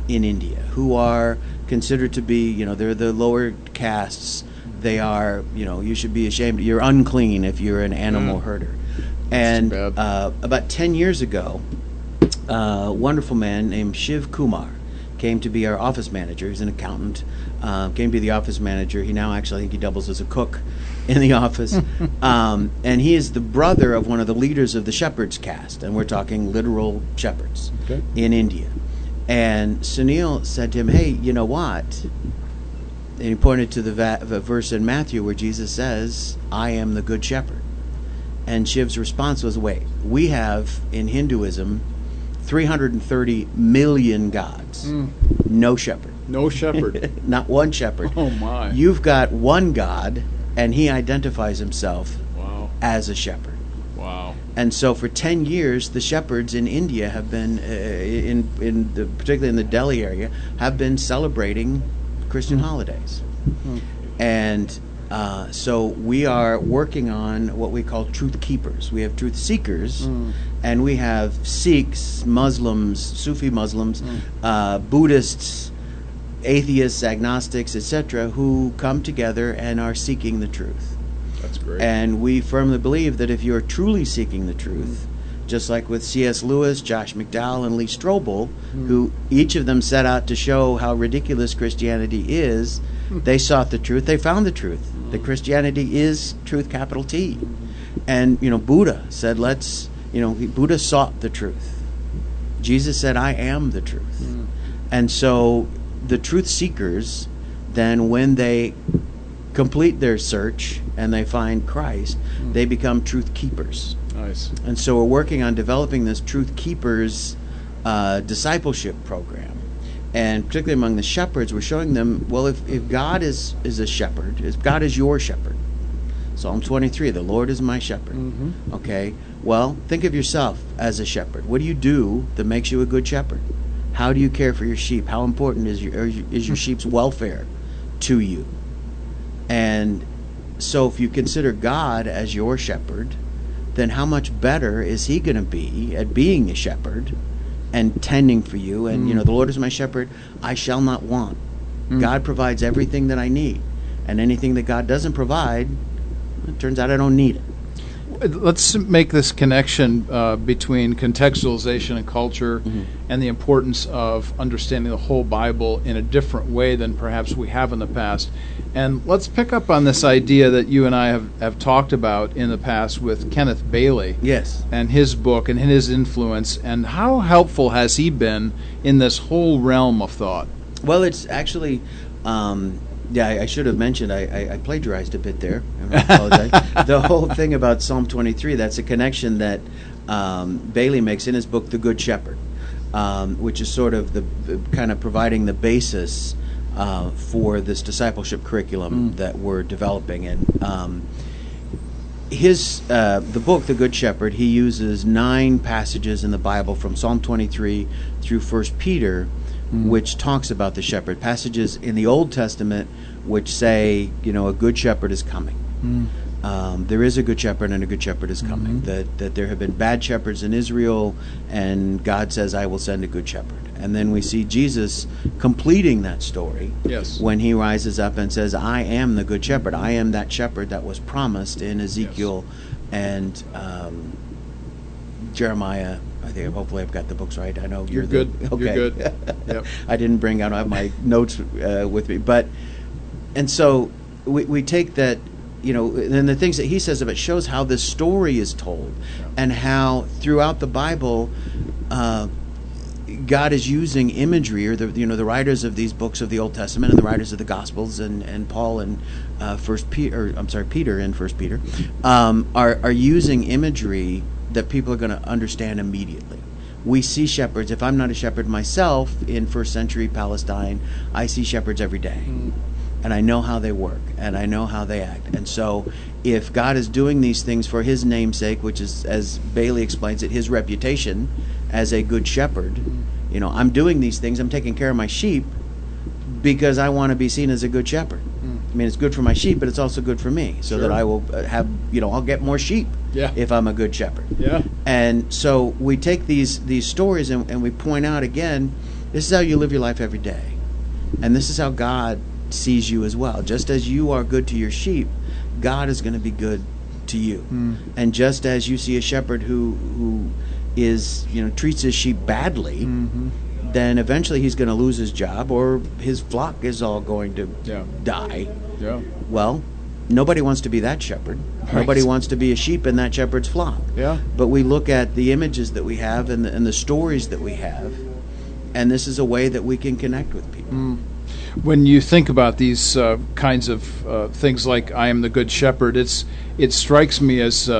in India, who are considered to be, they're the lower castes. They are, you should be ashamed. You're unclean if you're an animal herder. And about 10 years ago, a wonderful man named Shiv Kumar came to be our office manager. He's an accountant. Came to be the office manager. He now actually, I think he doubles as a cook in the office. And he is the brother of one of the leaders of the shepherd's caste. And we're talking literal shepherds in India. And Sunil said to him, hey, you know what? And he pointed to the verse in Matthew where Jesus says, I am the good shepherd. And Shiv's response was, wait, we have in Hinduism 330 million gods. No shepherd. No shepherd. Not one shepherd. Oh, my. You've got one God, and he identifies himself as a shepherd. Wow. And so for 10 years, the shepherds in India have been, particularly in the Delhi area, have been celebrating Christian holidays. And so we are working on what we call truth keepers. We have truth seekers, and we have Sikhs, Muslims, Sufi Muslims, Buddhists, atheists, agnostics, etc., who come together and are seeking the truth. That's great. And we firmly believe that if you're truly seeking the truth, just like with C.S. Lewis, Josh McDowell, and Lee Strobel, who each of them set out to show how ridiculous Christianity is, they sought the truth, they found the truth. That Christianity is truth, capital T. And, Buddha said, Buddha sought the truth. Jesus said, I am the truth. And so the truth seekers, then when they complete their search and they find Christ, they become truth keepers. Nice. And so we're working on developing this truth keepers discipleship program. And particularly among the shepherds, we're showing them, well, if God is a shepherd, if God is your shepherd, Psalm 23, the Lord is my shepherd. Okay, well, think of yourself as a shepherd. What do you do that makes you a good shepherd? How do you care for your sheep? How important is your sheep's welfare to you? And so if you consider God as your shepherd, then how much better is he going to be at being a shepherd and tending for you? And the Lord is my shepherd, I shall not want. God provides everything that I need, and anything that God doesn't provide, it turns out I don't need it. Let's make this connection between contextualization and culture and the importance of understanding the whole Bible in a different way than perhaps we have in the past. And let's pick up on this idea that you and I have talked about in the past with Kenneth Bailey. Yes. And his book and his influence, and how helpful has he been in this whole realm of thought? Well, it's actually... I should have mentioned I plagiarized a bit there. I apologize. The whole thing about Psalm 23, that's a connection that Bailey makes in his book, The Good Shepherd, which is sort of the kind of providing the basis for this discipleship curriculum that we're developing. And the book, The Good Shepherd, he uses 9 passages in the Bible from Psalm 23 through 1 Peter, which talks about the shepherd. Passages in the Old Testament which say, a good shepherd is coming. There is a good shepherd, and a good shepherd is coming. That there have been bad shepherds in Israel, and God says, I will send a good shepherd. And then we see Jesus completing that story Yes. when he rises up and says, I am the good shepherd. I am that shepherd that was promised in Ezekiel and Jeremiah. I think hopefully I've got the books right. I know You're good. Okay. You're good. Yep. I didn't bring out, I have my notes with me. And so we take that, and the things that he says of it shows how this story is told, and how throughout the Bible, God is using imagery, or the writers of these books of the Old Testament and the writers of the Gospels and Paul and Peter in First Peter, are using imagery that people are going to understand immediately. We see shepherds. If I'm not a shepherd myself in first century Palestine, I see shepherds every day. And I know how they work, and I know how they act. And so if God is doing these things for his namesake, which is, as Bailey explains it, his reputation as a good shepherd, I'm doing these things, I'm taking care of my sheep because I want to be seen as a good shepherd. I mean, it's good for my sheep, but it's also good for me, so that I will have, I'll get more sheep if I'm a good shepherd. Yeah. And so we take these stories and we point out again, this is how you live your life every day. And this is how God sees you as well. Just as you are good to your sheep, God is going to be good to you. And just as you see a shepherd who is, treats his sheep badly, then eventually he's going to lose his job, or his flock is all going to die. Yeah. Well, nobody wants to be that shepherd. Right. Nobody wants to be a sheep in that shepherd's flock. Yeah. But we look at the images that we have and the stories that we have, and this is a way that we can connect with people. When you think about these kinds of things like I am the good shepherd, it strikes me as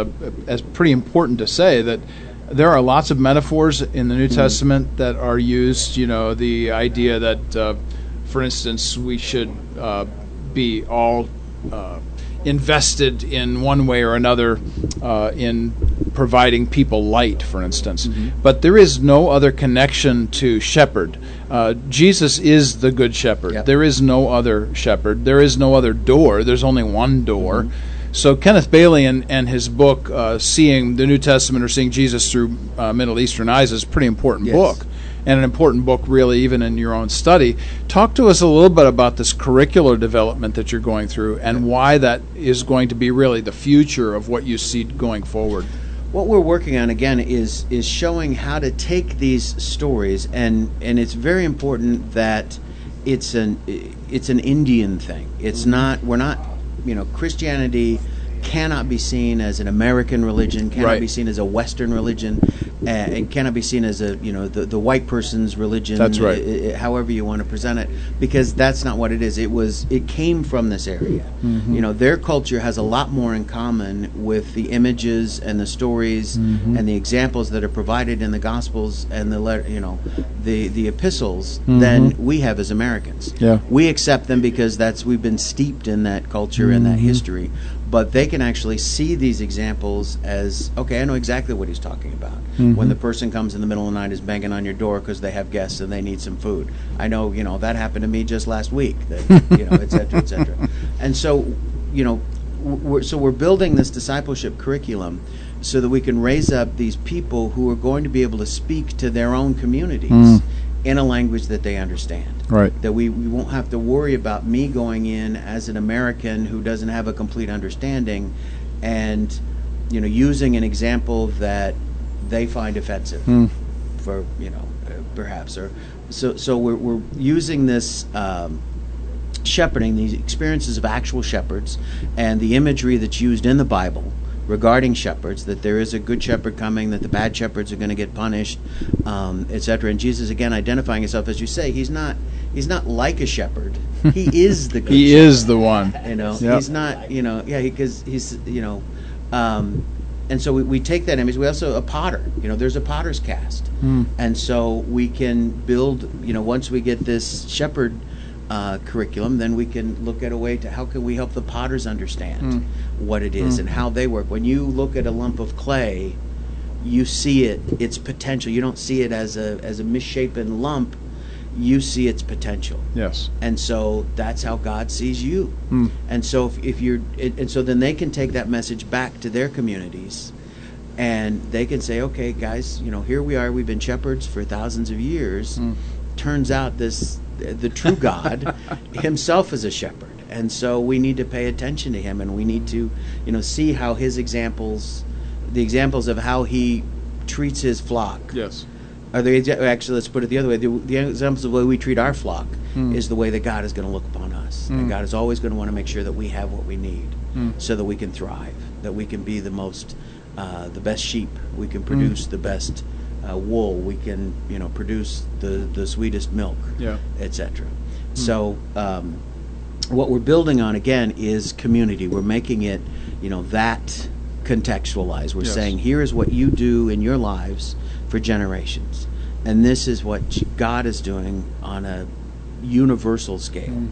pretty important to say that there are lots of metaphors in the New Testament that are used. The idea that, for instance, we should be all invested in one way or another in providing people light, for instance. But there is no other connection to shepherd. Jesus is the good shepherd. Yep. There is no other shepherd. There is no other door. There's only one door. So Kenneth Bailey and his book, Seeing the New Testament or Seeing Jesus Through Middle Eastern Eyes, is a pretty important book, and an important book really even in your own study. Talk to us a little bit about this curricular development that you're going through and why that is going to be really the future of what you see going forward. What we're working on, again, is showing how to take these stories, and it's very important that it's an Indian thing. It's not, we're not, Christianity cannot be seen as an American religion, cannot be seen as a Western religion, and cannot be seen as the white person's religion. That's right. However you want to present it, because that's not what it is. It came from this area. Their culture has a lot more in common with the images and the stories and the examples that are provided in the Gospels and the epistles than we have as Americans. Yeah. We accept them because we've been steeped in that culture and that history. But they can actually see these examples as, okay, I know exactly what he's talking about. When the person comes in the middle of the night, is banging on your door because they have guests and they need some food. I know, that happened to me just last week, et cetera, et cetera. And so, we're building this discipleship curriculum so that we can raise up these people who are going to be able to speak to their own communities in a language that they understand. Right. That we won't have to worry about me going in as an American who doesn't have a complete understanding and, using an example that they find offensive for, perhaps. Or so we're using this shepherding, these experiences of actual shepherds and the imagery that's used in the Bible regarding shepherds, that there is a good shepherd coming, that the bad shepherds are going to get punished, etc. And Jesus, again, identifying himself, as you say, he's not like a shepherd. He is the good He shepherd. is the one. Yep. He's not, because he's, and so we take that image. We also, a potter, there's a potter's cast. And so we can build, once we get this shepherd curriculum, then we can look at a way to how can we help the potters understand what it is and how they work. When you look at a lump of clay, you see its potential. You don't see it as a misshapen lump. You see its potential. Yes. And so that's how God sees you. And so if you're, and so then they can take that message back to their communities And they can say, okay, guys, here we are. We've been shepherds for thousands of years. Turns out the true God himself is a shepherd. And so we need to pay attention to him, and we need to, see how his examples, the examples of how he treats his flock. Yes. Actually, let's put it the other way. The examples of the way we treat our flock is the way that God is going to look upon us. And God is always going to want to make sure that we have what we need so that we can thrive, that we can be the best sheep, we can produce the best wool, we can produce the sweetest milk, etc. So what we're building on again is community. We're making it that contextualized. We're saying here is what you do in your lives for generations, and this is what God is doing on a universal scale.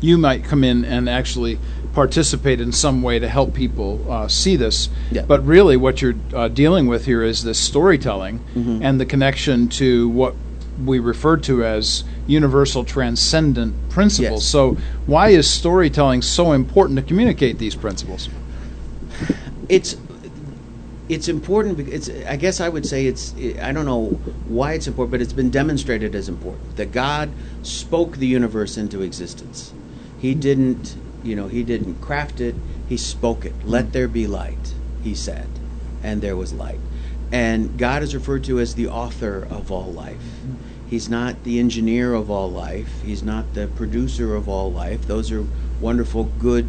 You might come in and actually participate in some way to help people see this. But really what you're dealing with here is this storytelling and the connection to what we refer to as universal transcendent principles. So why is storytelling so important to communicate these principles? It's important because I guess I would say I don't know why it's important, but it's been demonstrated as important that God spoke the universe into existence. He didn't craft it. He spoke it. Let there be light, he said, and there was light. And God is referred to as the author of all life. He's not the engineer of all life. He's not the producer of all life. Those are wonderful, good,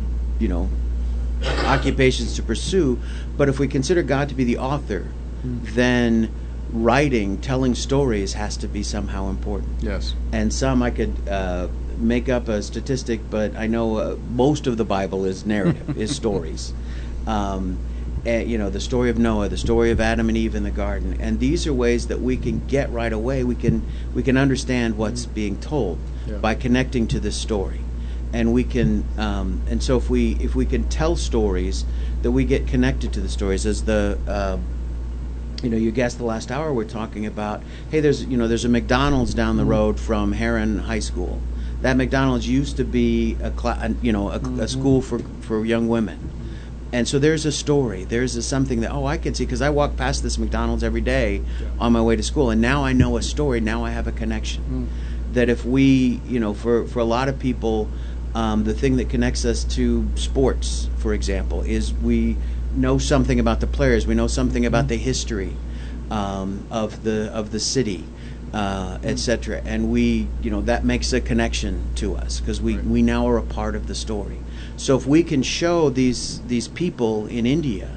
occupations to pursue. But if we consider God to be the author, then writing, telling stories has to be somehow important. Yes. And I could make up a statistic, but I know most of the Bible is narrative, is stories. The story of Noah, the story of Adam and Eve in the garden, and these are ways that we can get right away. We can understand what's being told by connecting to this story, and we can. And so if we can tell stories, that we get connected to the stories. As you guessed the last hour, we're talking about, hey, there's a McDonald's down the road from Heron High School. That McDonald's used to be a school for young women. And so there's a story. There's something that, I can see, because I walk past this McDonald's every day on my way to school, and now I know a story. Now I have a connection. That if we, for a lot of people, the thing that connects us to sports, for example, is we know something about the players. We know something about the history of the city, etc. And that makes a connection to us because we now are a part of the story. So if we can show these people in India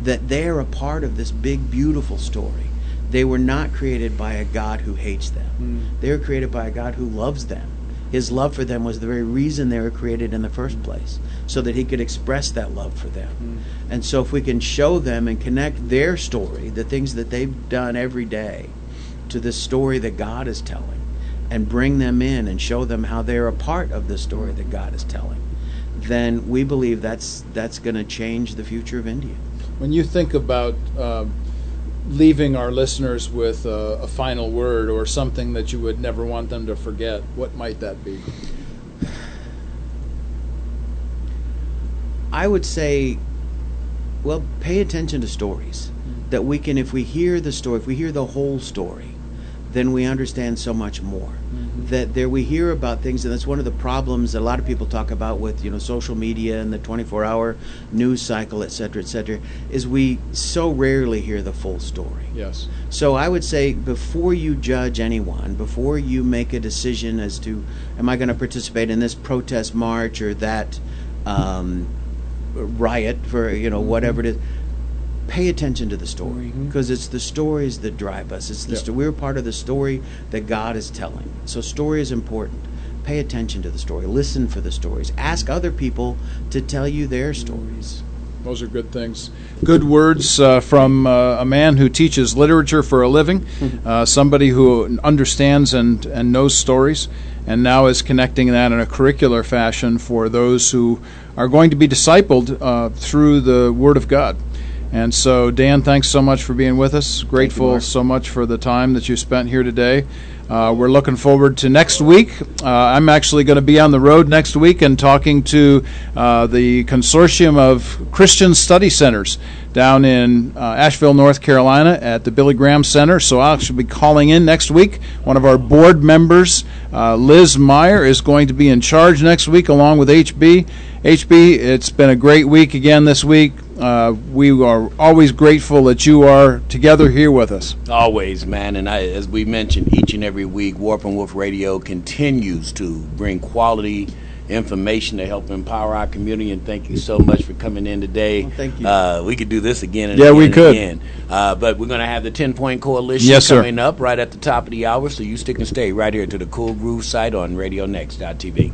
that they're a part of this big, beautiful story, they were not created by a God who hates them. They were created by a God who loves them. His love for them was the very reason they were created in the first place, so that he could express that love for them. And so if we can show them and connect their story, the things that they've done every day, to the story that God is telling, and bring them in and show them how they're a part of the story that God is telling, then we believe that's going to change the future of India. When you think about leaving our listeners with a final word or something that you would never want them to forget, what might that be? I would say, pay attention to stories. That we can, if we hear the story, if we hear the whole story, then we understand so much more. That we hear about things, and that's one of the problems that a lot of people talk about with social media and the 24-hour news cycle, et cetera, is we so rarely hear the full story. Yes. So I would say, before you judge anyone, before you make a decision as to, am I going to participate in this protest march or that riot for whatever it is, pay attention to the story, because it's the stories that drive us. It's we're part of the story that God is telling. So story is important. Pay attention to the story. Listen for the stories. Ask other people to tell you their stories. Those are good things. Good words from a man who teaches literature for a living, somebody who understands and knows stories, and now is connecting that in a curricular fashion for those who are going to be discipled through the Word of God. And so, Dan, thanks so much for being with us. Grateful Mark. so much for the time that you spent here today. We're looking forward to next week. I'm actually going to be on the road next week and talking to the Consortium of Christian Study Centers down in Asheville, North Carolina at the Billy Graham Center. So I'll actually be calling in next week. One of our board members, Liz Meyer, is going to be in charge next week along with HB. HB, it's been a great week again this week. We are always grateful that you are together here with us. Always, man. And as we mentioned, each and every week, Warp and Woof Radio continues to bring quality information to help empower our community. And thank you so much for coming in today. Well, thank you. We could do this again and Yeah, again we and could. again. But we're going to have the 10-Point Coalition Yes, sir. coming up right at the top of the hour. So you stick and stay right here to the Cool Groove site on RadioNext.tv.